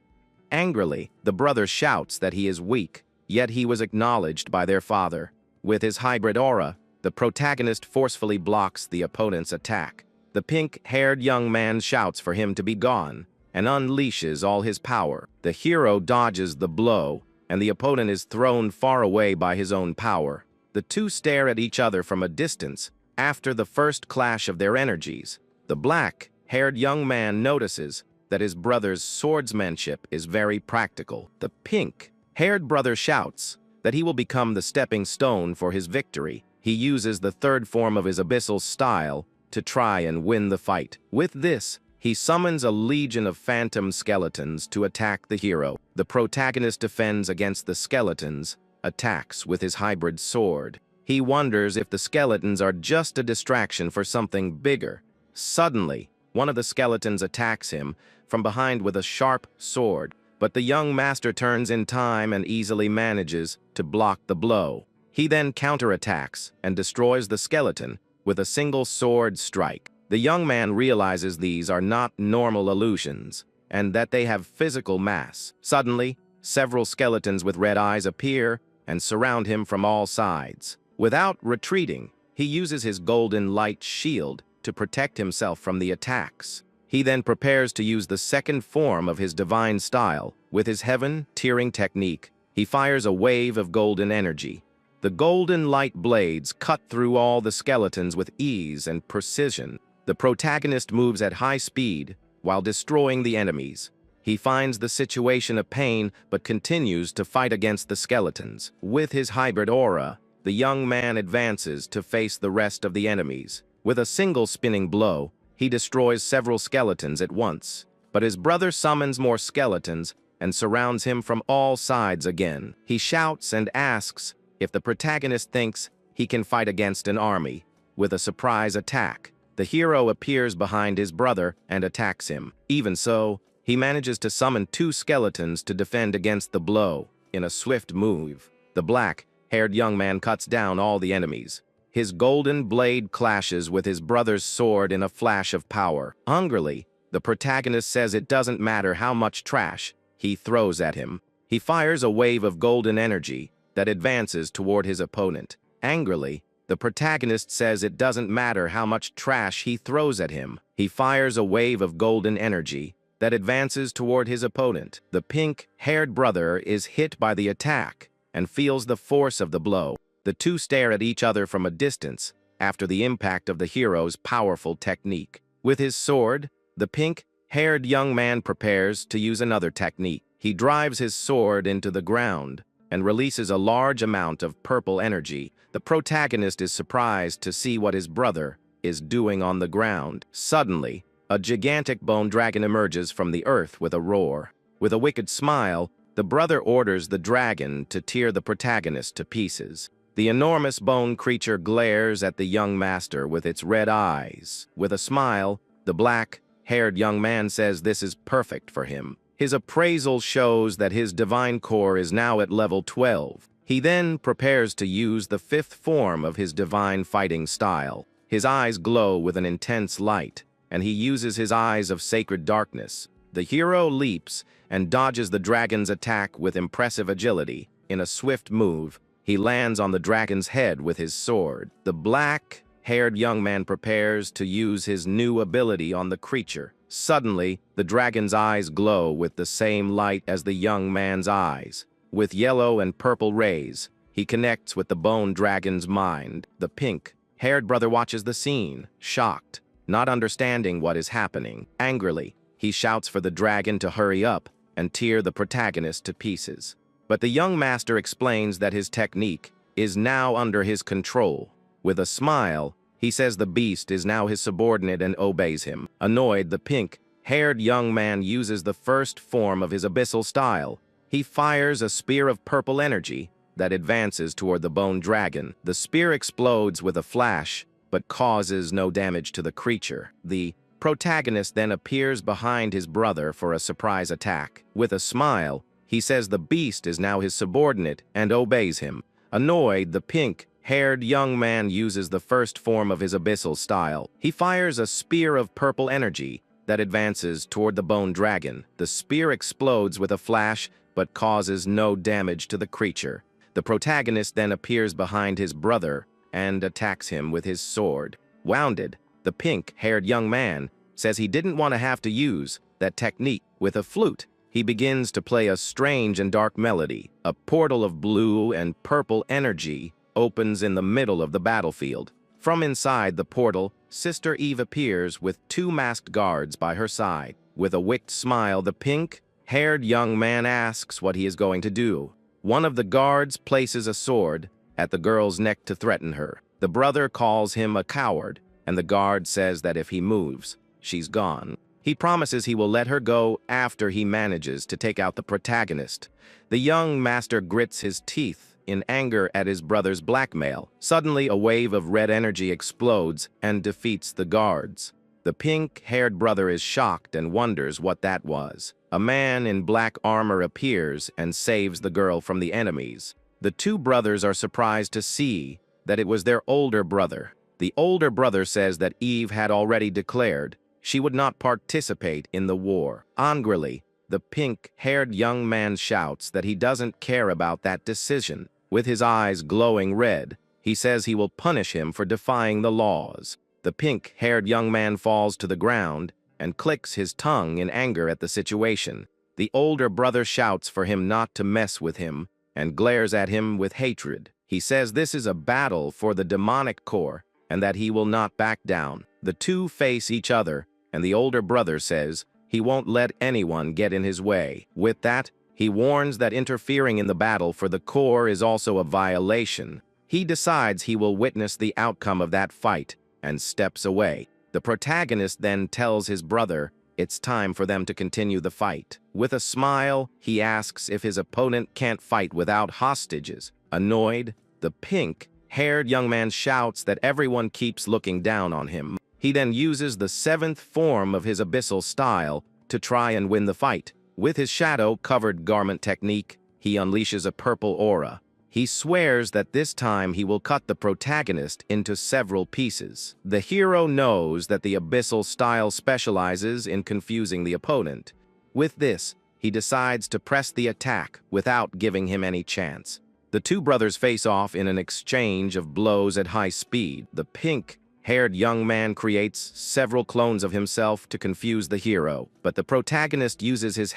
Angrily, the brother shouts that he is weak, yet he was acknowledged by their father. With his hybrid aura, the protagonist forcefully blocks the opponent's attack. The pink-haired young man shouts for him to be gone and unleashes all his power. The hero dodges the blow, and the opponent is thrown far away by his own power. The two stare at each other from a distance after the first clash of their energies. The black-haired young man notices that his brother's swordsmanship is very practical. The pink-haired brother shouts that he will become the stepping stone for his victory. He uses the third form of his abyssal style to try and win the fight. With this, he summons a legion of phantom skeletons to attack the hero. The protagonist defends against the skeletons, attacks with his hybrid sword. He wonders if the skeletons are just a distraction for something bigger. Suddenly, one of the skeletons attacks him from behind with a sharp sword, but the young master turns in time and easily manages to block the blow. He then counterattacks and destroys the skeleton with a single sword strike. The young man realizes these are not normal illusions and that they have physical mass. Suddenly, several skeletons with red eyes appear and surround him from all sides. Without retreating, he uses his golden light shield to protect himself from the attacks. He then prepares to use the second form of his divine style. With his heaven-tearing technique, he fires a wave of golden energy. The golden light blades cut through all the skeletons with ease and precision. The protagonist moves at high speed while destroying the enemies. He finds the situation a pain but continues to fight against the skeletons. With his hybrid aura, the young man advances to face the rest of the enemies. With a single spinning blow, he destroys several skeletons at once. But his brother summons more skeletons and surrounds him from all sides again. He shouts and asks if the protagonist thinks he can fight against an army. With a surprise attack, the hero appears behind his brother and attacks him. Even so, he manages to summon 2 skeletons to defend against the blow. In a swift move, the black-haired young man cuts down all the enemies. His golden blade clashes with his brother's sword in a flash of power. Angrily, the protagonist says it doesn't matter how much trash he throws at him. He fires a wave of golden energy that advances toward his opponent. Angrily, the protagonist says it doesn't matter how much trash he throws at him. He fires a wave of golden energy that advances toward his opponent. The pink-haired brother is hit by the attack and feels the force of the blow. The two stare at each other from a distance after the impact of the hero's powerful technique. With his sword, the pink-haired young man prepares to use another technique. He drives his sword into the ground and releases a large amount of purple energy. The protagonist is surprised to see what his brother is doing on the ground. Suddenly, a gigantic bone dragon emerges from the earth with a roar. With a wicked smile, the brother orders the dragon to tear the protagonist to pieces. The enormous bone creature glares at the young master with its red eyes. With a smile, the black-haired young man says this is perfect for him. His appraisal shows that his divine core is now at level 12. He then prepares to use the 5th form of his divine fighting style. His eyes glow with an intense light, and he uses his eyes of sacred darkness. The hero leaps and dodges the dragon's attack with impressive agility. In a swift move, he lands on the dragon's head with his sword. The black-haired young man prepares to use his new ability on the creature. Suddenly, the dragon's eyes glow with the same light as the young man's eyes. With yellow and purple rays, he connects with the bone dragon's mind. The pink-haired brother watches the scene, shocked, not understanding what is happening. Angrily, he shouts for the dragon to hurry up and tear the protagonist to pieces. But the young master explains that his technique is now under his control. With a smile, he says the beast is now his subordinate and obeys him. Annoyed, the pink-haired young man uses the 1st form of his abyssal style. He fires a spear of purple energy that advances toward the bone dragon. The spear explodes with a flash, but causes no damage to the creature. The protagonist then appears behind his brother for a surprise attack. With a smile, he says the beast is now his subordinate and obeys him. Annoyed, the pink-haired young man uses the 1st form of his abyssal style. He fires a spear of purple energy that advances toward the bone dragon. The spear explodes with a flash, but causes no damage to the creature. The protagonist then appears behind his brother and attacks him with his sword. Wounded, the pink-haired young man says he didn't want to have to use that technique. With a flute, he begins to play a strange and dark melody. A portal of blue and purple energy opens in the middle of the battlefield. From inside the portal, Sister Eve appears with 2 masked guards by her side. With a wicked smile, the pink-haired young man asks what he is going to do. One of the guards places a sword at the girl's neck to threaten her. The brother calls him a coward, and the guard says that if he moves, she's gone. He promises he will let her go after he manages to take out the protagonist. The young master grits his teeth in anger at his brother's blackmail. Suddenly, a wave of red energy explodes and defeats the guards. The pink-haired brother is shocked and wonders what that was. A man in black armor appears and saves the girl from the enemies. The 2 brothers are surprised to see that it was their older brother. The older brother says that Eve had already declared she would not participate in the war. Angrily, the pink-haired young man shouts that he doesn't care about that decision. With his eyes glowing red, he says he will punish him for defying the laws. The pink-haired young man falls to the ground and clicks his tongue in anger at the situation. The older brother shouts for him not to mess with him and glares at him with hatred. He says this is a battle for the demonic core and that he will not back down. The two face each other, and the older brother says he won't let anyone get in his way. With that, he warns that interfering in the battle for the core is also a violation. He decides he will witness the outcome of that fight and steps away. The protagonist then tells his brother it's time for them to continue the fight. With a smile, he asks if his opponent can't fight without hostages. Annoyed, the pink-haired young man shouts that everyone keeps looking down on him. He then uses the 7th form of his abyssal style to try and win the fight. With his shadow-covered garment technique, he unleashes a purple aura. He swears that this time he will cut the protagonist into several pieces. The hero knows that the abyssal style specializes in confusing the opponent. With this, he decides to press the attack without giving him any chance. The two brothers face off in an exchange of blows at high speed. The pink-haired young man creates several clones of himself to confuse the hero, but the protagonist uses his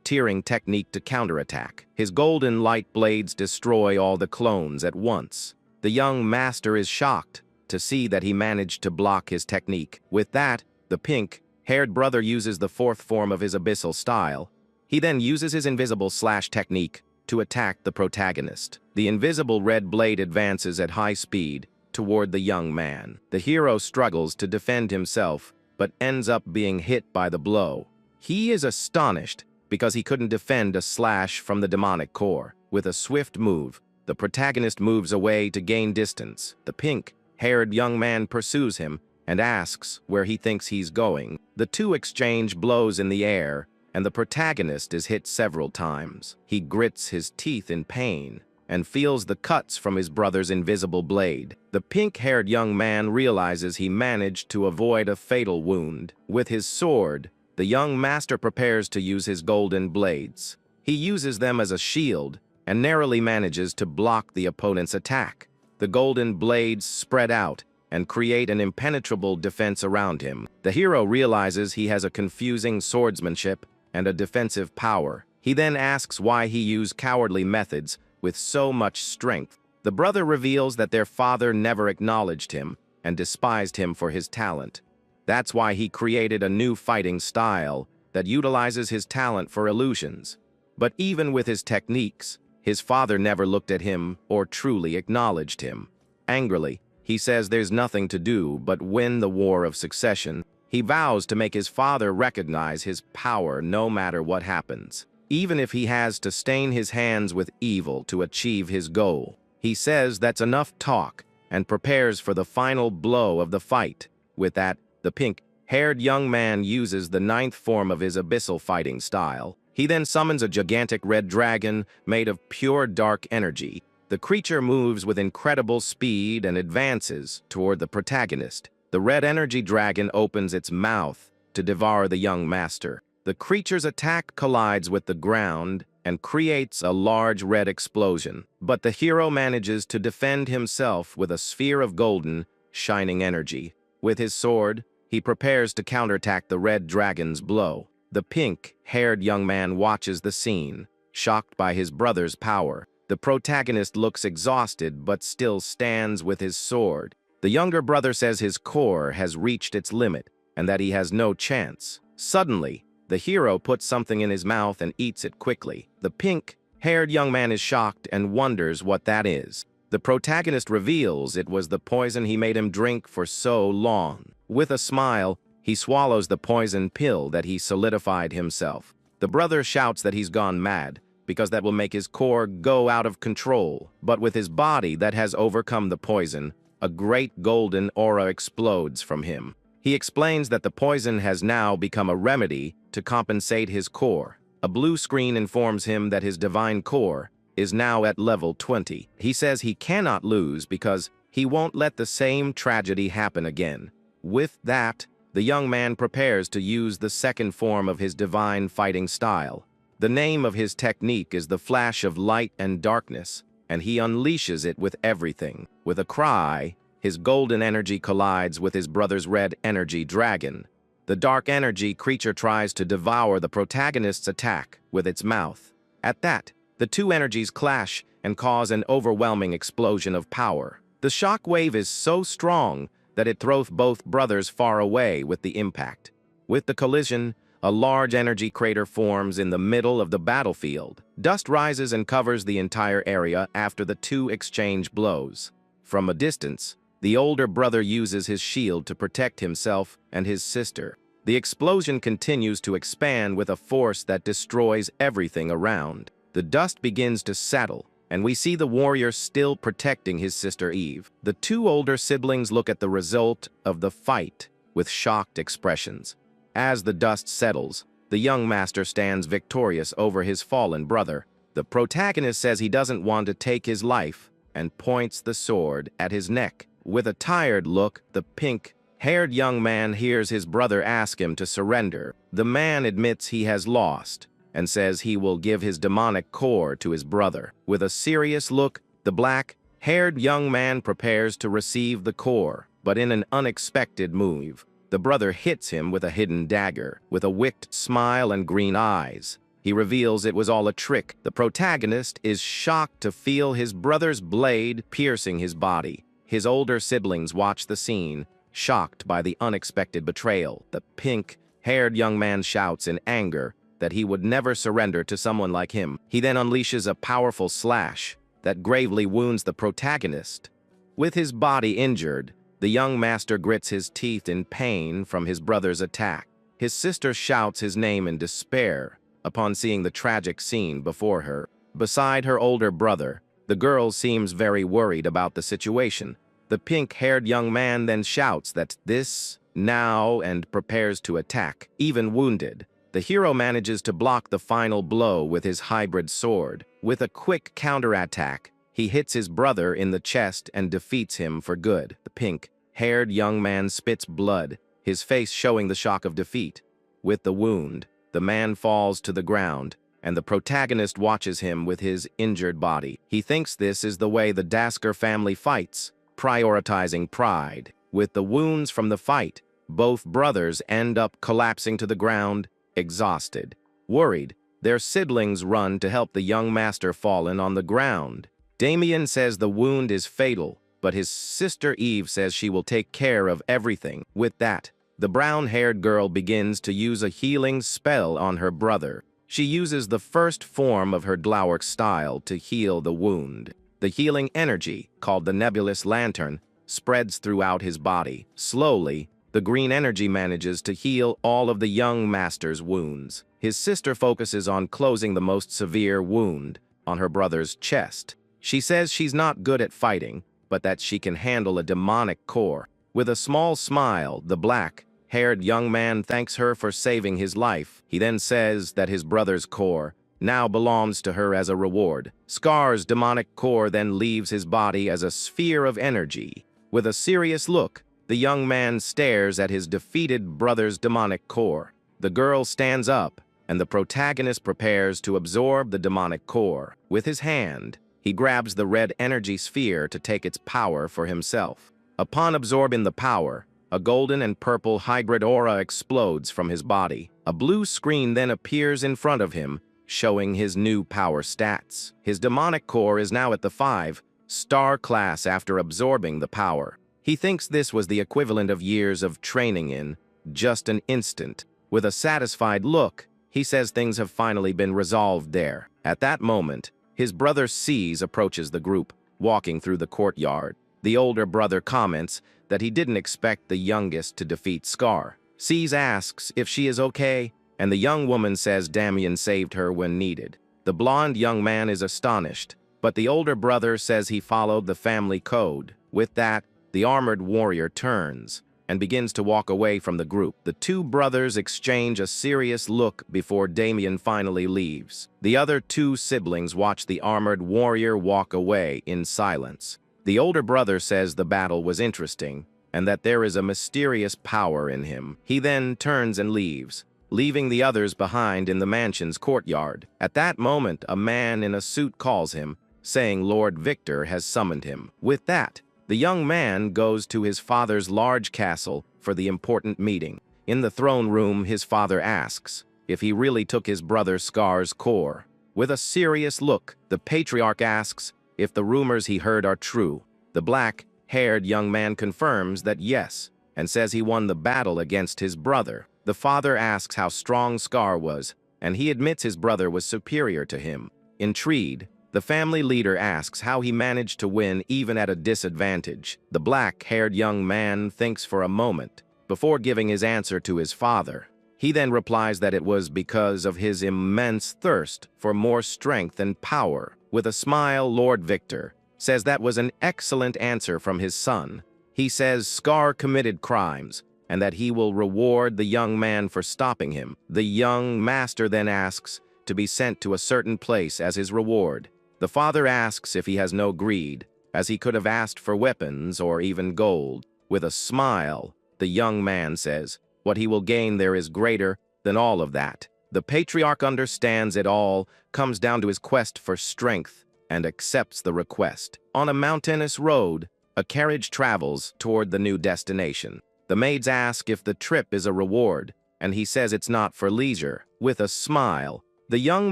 tearing technique to counterattack. His golden light blades destroy all the clones at once. The young master is shocked to see that he managed to block his technique. With that, the pink-haired brother uses the 4th form of his abyssal style. He then uses his invisible slash technique to attack the protagonist. The invisible red blade advances at high speed toward the young man. The hero struggles to defend himself, but ends up being hit by the blow. He is astonished because he couldn't defend a slash from the demonic core. With a swift move, the protagonist moves away to gain distance. The pink-haired young man pursues him and asks where he thinks he's going. The two exchange blows in the air, and the protagonist is hit several times. He grits his teeth in pain and feels the cuts from his brother's invisible blade. The pink-haired young man realizes he managed to avoid a fatal wound. With his sword, the young master prepares to use his golden blades. He uses them as a shield and narrowly manages to block the opponent's attack. The golden blades spread out and create an impenetrable defense around him. The hero realizes he has a confusing swordsmanship and a defensive power. He then asks why he used cowardly methods with so much strength. The brother reveals that their father never acknowledged him and despised him for his talent. That's why he created a new fighting style that utilizes his talent for illusions. But even with his techniques, his father never looked at him or truly acknowledged him. Angrily, he says there's nothing to do but win the war of succession. He vows to make his father recognize his power no matter what happens, even if he has to stain his hands with evil to achieve his goal. He says that's enough talk and prepares for the final blow of the fight. With that, the pink-haired young man uses the 9th form of his abyssal fighting style. He then summons a gigantic red dragon made of pure dark energy. The creature moves with incredible speed and advances toward the protagonist. The red energy dragon opens its mouth to devour the young master. The creature's attack collides with the ground and creates a large red explosion. But the hero manages to defend himself with a sphere of golden, shining energy. With his sword, he prepares to counterattack the red dragon's blow. The pink-haired young man watches the scene, shocked by his brother's power. The protagonist looks exhausted but still stands with his sword. The younger brother says his core has reached its limit and that he has no chance. Suddenly, the hero puts something in his mouth and eats it quickly. The pink-haired young man is shocked and wonders what that is. The protagonist reveals it was the poison he made him drink for so long. With a smile, he swallows the poison pill that he solidified himself. The brother shouts that he's gone mad, because that will make his core go out of control. But with his body that has overcome the poison, a great golden aura explodes from him. He explains that the poison has now become a remedy to compensate his core. A blue screen informs him that his divine core is now at level 20. He says he cannot lose because he won't let the same tragedy happen again. With that, the young man prepares to use the 2nd form of his divine fighting style. The name of his technique is the flash of light and darkness, and he unleashes it with everything. With a cry, his golden energy collides with his brother's red energy dragon. The dark energy creature tries to devour the protagonist's attack with its mouth. At that, the two energies clash and cause an overwhelming explosion of power. The shock wave is so strong that it throws both brothers far away with the impact. With the collision, a large energy crater forms in the middle of the battlefield. Dust rises and covers the entire area after the two exchange blows. From a distance, the older brother uses his shield to protect himself and his sister. The explosion continues to expand with a force that destroys everything around. The dust begins to settle, and we see the warrior still protecting his sister Eve. The two older siblings look at the result of the fight with shocked expressions. As the dust settles, the young master stands victorious over his fallen brother. The protagonist says he doesn't want to take his life and points the sword at his neck. With a tired look, the pink-haired young man hears his brother ask him to surrender. The man admits he has lost and says he will give his demonic core to his brother. With a serious look, the black-haired young man prepares to receive the core, but in an unexpected move, the brother hits him with a hidden dagger. With a wicked smile and green eyes, he reveals it was all a trick. The protagonist is shocked to feel his brother's blade piercing his body. His older siblings watch the scene, shocked by the unexpected betrayal. The pink-haired young man shouts in anger that he would never surrender to someone like him. He then unleashes a powerful slash that gravely wounds the protagonist. With his body injured, the young master grits his teeth in pain from his brother's attack. His sister shouts his name in despair upon seeing the tragic scene before her. Beside her older brother, the girl seems very worried about the situation. The pink-haired young man then shouts that this now and prepares to attack. Even wounded, the hero manages to block the final blow with his hybrid sword. With a quick counterattack, he hits his brother in the chest and defeats him for good. The pink-haired young man spits blood, his face showing the shock of defeat. With the wound, the man falls to the ground, and the protagonist watches him with his injured body. He thinks this is the way the Dasker family fights, prioritizing pride. With the wounds from the fight, both brothers end up collapsing to the ground, exhausted. Worried, their siblings run to help the young master fallen on the ground. Damien says the wound is fatal, but his sister Eve says she will take care of everything. With that, the brown-haired girl begins to use a healing spell on her brother. She uses the first form of her Glauerk style to heal the wound. The healing energy, called the Nebulous Lantern, spreads throughout his body. Slowly, the green energy manages to heal all of the young master's wounds. His sister focuses on closing the most severe wound on her brother's chest. She says she's not good at fighting, but that she can handle a demonic core. With a small smile, the black-haired young man thanks her for saving his life. He then says that his brother's core now belongs to her as a reward. Scar's demonic core then leaves his body as a sphere of energy. With a serious look, the young man stares at his defeated brother's demonic core. The girl stands up, and the protagonist prepares to absorb the demonic core. With his hand, he grabs the red energy sphere to take its power for himself. Upon absorbing the power, a golden and purple hybrid aura explodes from his body. A blue screen then appears in front of him, showing his new power stats. His demonic core is now at the 5-star class after absorbing the power. He thinks this was the equivalent of years of training in just an instant. With a satisfied look, he says things have finally been resolved there. At that moment, his brother C's approaches the group, walking through the courtyard. The older brother comments that he didn't expect the youngest to defeat Scar. C's asks if she is okay, and the young woman says Damien saved her when needed. The blonde young man is astonished, but the older brother says he followed the family code. With that, the armored warrior turns and begins to walk away from the group. The two brothers exchange a serious look before Damien finally leaves. The other two siblings watch the armored warrior walk away in silence. The older brother says the battle was interesting and that there is a mysterious power in him. He then turns and leaves, leaving the others behind in the mansion's courtyard. At that moment, a man in a suit calls him, saying Lord Victor has summoned him. With that, the young man goes to his father's large castle for the important meeting. In the throne room, his father asks if he really took his brother Scar's core. With a serious look, the patriarch asks if the rumors he heard are true. The black-haired young man confirms that yes, and says he won the battle against his brother. The father asks how strong Scar was, and he admits his brother was superior to him. Intrigued, the family leader asks how he managed to win even at a disadvantage. The black-haired young man thinks for a moment before giving his answer to his father. He then replies that it was because of his immense thirst for more strength and power. With a smile, Lord Victor says that was an excellent answer from his son. He says Scar committed crimes and that he will reward the young man for stopping him. The young master then asks to be sent to a certain place as his reward. The father asks if he has no greed, as he could have asked for weapons or even gold. With a smile, the young man says what he will gain there is greater than all of that. The patriarch understands it all comes down to his quest for strength and accepts the request. On a mountainous road, a carriage travels toward the new destination. The maids ask if the trip is a reward, and he says it's not for leisure. With a smile, the young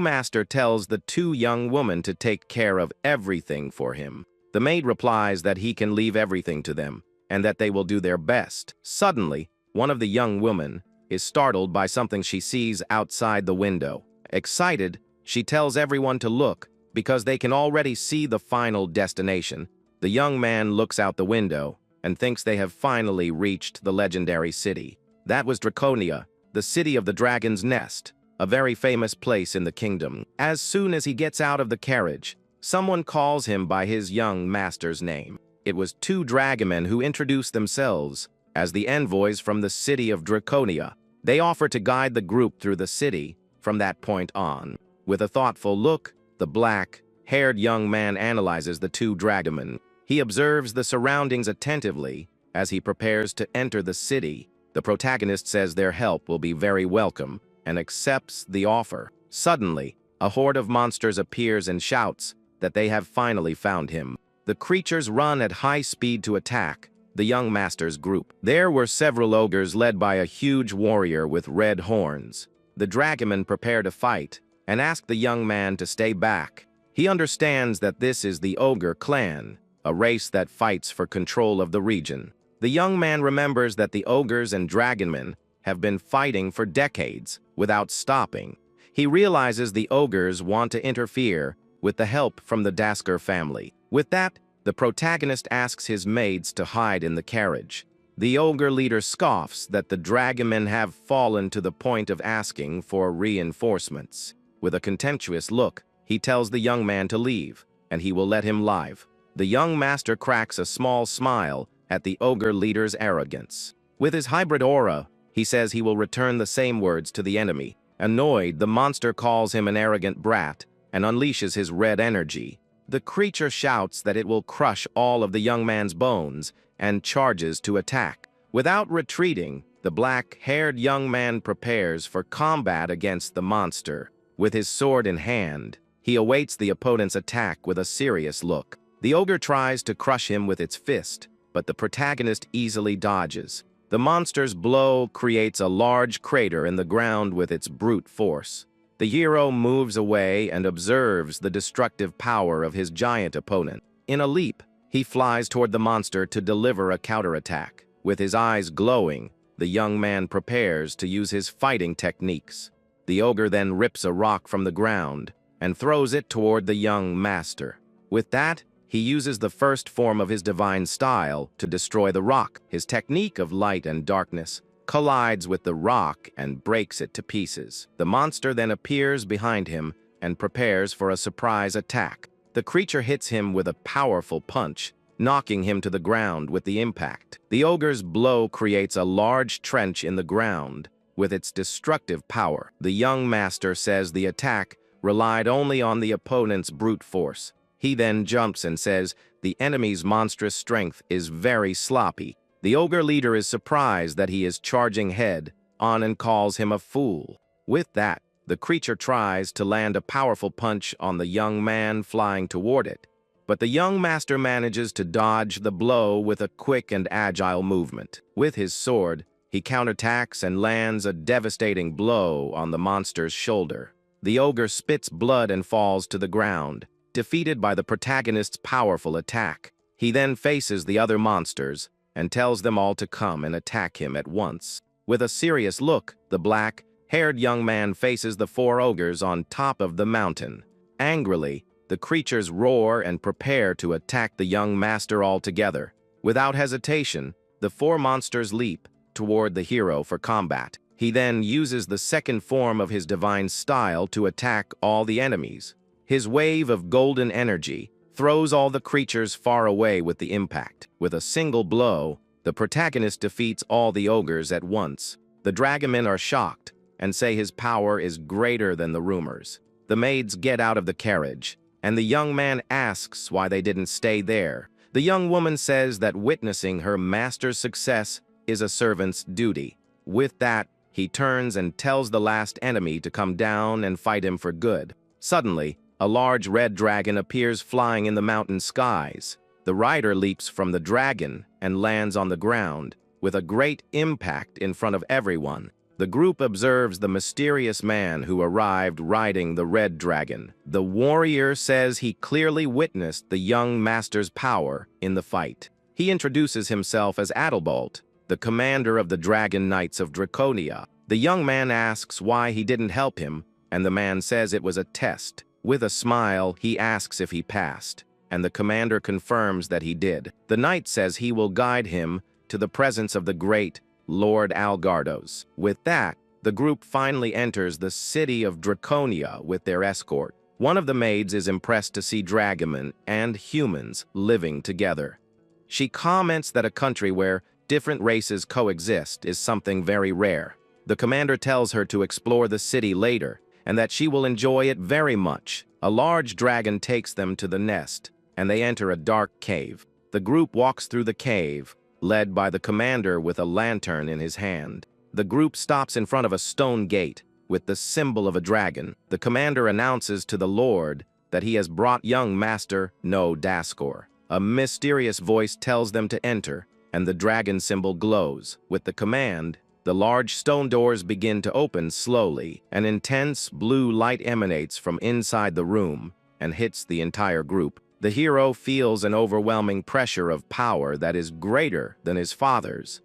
master tells the two young women to take care of everything for him. The maid replies that he can leave everything to them, and that they will do their best. Suddenly, one of the young women is startled by something she sees outside the window. Excited, she tells everyone to look, because they can already see the final destination. The young man looks out the window and thinks they have finally reached the legendary city. That was Draconia, the city of the dragon's nest, a very famous place in the kingdom. As soon as he gets out of the carriage, someone calls him by his young master's name. It was two dragomen who introduced themselves as the envoys from the city of Draconia. They offer to guide the group through the city from that point on. With a thoughtful look, the black-haired young man analyzes the two dragomen. He observes the surroundings attentively as he prepares to enter the city. The protagonist says their help will be very welcome and accepts the offer. Suddenly, a horde of monsters appears and shouts that they have finally found him. The creatures run at high speed to attack the young master's group. There were several ogres led by a huge warrior with red horns. The dragomen prepare to fight and ask the young man to stay back. He understands that this is the ogre clan, a race that fights for control of the region. The young man remembers that the ogres and dragonmen have been fighting for decades without stopping. He realizes the ogres want to interfere with the help from the Dasker family. With that, the protagonist asks his maids to hide in the carriage. The ogre leader scoffs that the dragomen have fallen to the point of asking for reinforcements. With a contemptuous look, he tells the young man to leave, and he will let him live. The young master cracks a small smile at the ogre leader's arrogance. With his hybrid aura, he says he will return the same words to the enemy. Annoyed, the monster calls him an arrogant brat and unleashes his red energy. The creature shouts that it will crush all of the young man's bones and charges to attack. Without retreating, the black-haired young man prepares for combat against the monster. With his sword in hand, he awaits the opponent's attack with a serious look. The ogre tries to crush him with its fist, but the protagonist easily dodges. The monster's blow creates a large crater in the ground with its brute force. The hero moves away and observes the destructive power of his giant opponent. In a leap, he flies toward the monster to deliver a counterattack. With his eyes glowing, the young man prepares to use his fighting techniques. The ogre then rips a rock from the ground and throws it toward the young master. With that, he uses the first form of his divine style to destroy the rock. His technique of light and darkness collides with the rock and breaks it to pieces. The monster then appears behind him and prepares for a surprise attack. The creature hits him with a powerful punch, knocking him to the ground with the impact. The ogre's blow creates a large trench in the ground with its destructive power. The young master says the attack relied only on the opponent's brute force. He then jumps and says the enemy's monstrous strength is very sloppy. The ogre leader is surprised that he is charging head on and calls him a fool. With that, the creature tries to land a powerful punch on the young man flying toward it, but the young master manages to dodge the blow with a quick and agile movement. With his sword, he counterattacks and lands a devastating blow on the monster's shoulder. The ogre spits blood and falls to the ground, defeated by the protagonist's powerful attack. He then faces the other monsters and tells them all to come and attack him at once. With a serious look, the black-haired young man faces the 4 ogres on top of the mountain. Angrily, the creatures roar and prepare to attack the young master altogether. Without hesitation, the 4 monsters leap toward the hero for combat. He then uses the second form of his divine style to attack all the enemies. His wave of golden energy throws all the creatures far away with the impact. With a single blow, the protagonist defeats all the ogres at once. The dragomen are shocked and say his power is greater than the rumors. The maids get out of the carriage, and the young man asks why they didn't stay there. The young woman says that witnessing her master's success is a servant's duty. With that, he turns and tells the last enemy to come down and fight him for good. Suddenly, a large red dragon appears flying in the mountain skies. The rider leaps from the dragon and lands on the ground, with a great impact in front of everyone. The group observes the mysterious man who arrived riding the red dragon. The warrior says he clearly witnessed the young master's power in the fight. He introduces himself as Adalbolt, the commander of the Dragon Knights of Draconia. The young man asks why he didn't help him, and the man says it was a test. With a smile, he asks if he passed, and the commander confirms that he did. The knight says he will guide him to the presence of the great Lord Algardos. With that, the group finally enters the city of Draconia with their escort. One of the maids is impressed to see dragomen and humans living together. She comments that a country where different races coexist is something very rare. The commander tells her to explore the city later, and that she will enjoy it very much. A large dragon takes them to the nest, and they enter a dark cave. The group walks through the cave, led by the commander with a lantern in his hand. The group stops in front of a stone gate with the symbol of a dragon. The commander announces to the Lord that he has brought young master No Daskor. A mysterious voice tells them to enter, and the dragon symbol glows. With the command, the large stone doors begin to open slowly. An intense blue light emanates from inside the room and hits the entire group. The hero feels an overwhelming pressure of power that is greater than his father's.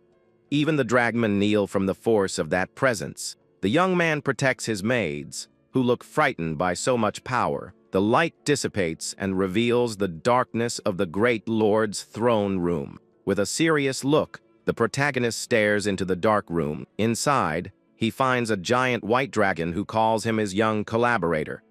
Even the dragmen kneel from the force of that presence. The young man protects his maids, who look frightened by so much power. The light dissipates and reveals the darkness of the great lord's throne room. With a serious look, the protagonist stares into the dark room. Inside, he finds a giant white dragon who calls him his young collaborator.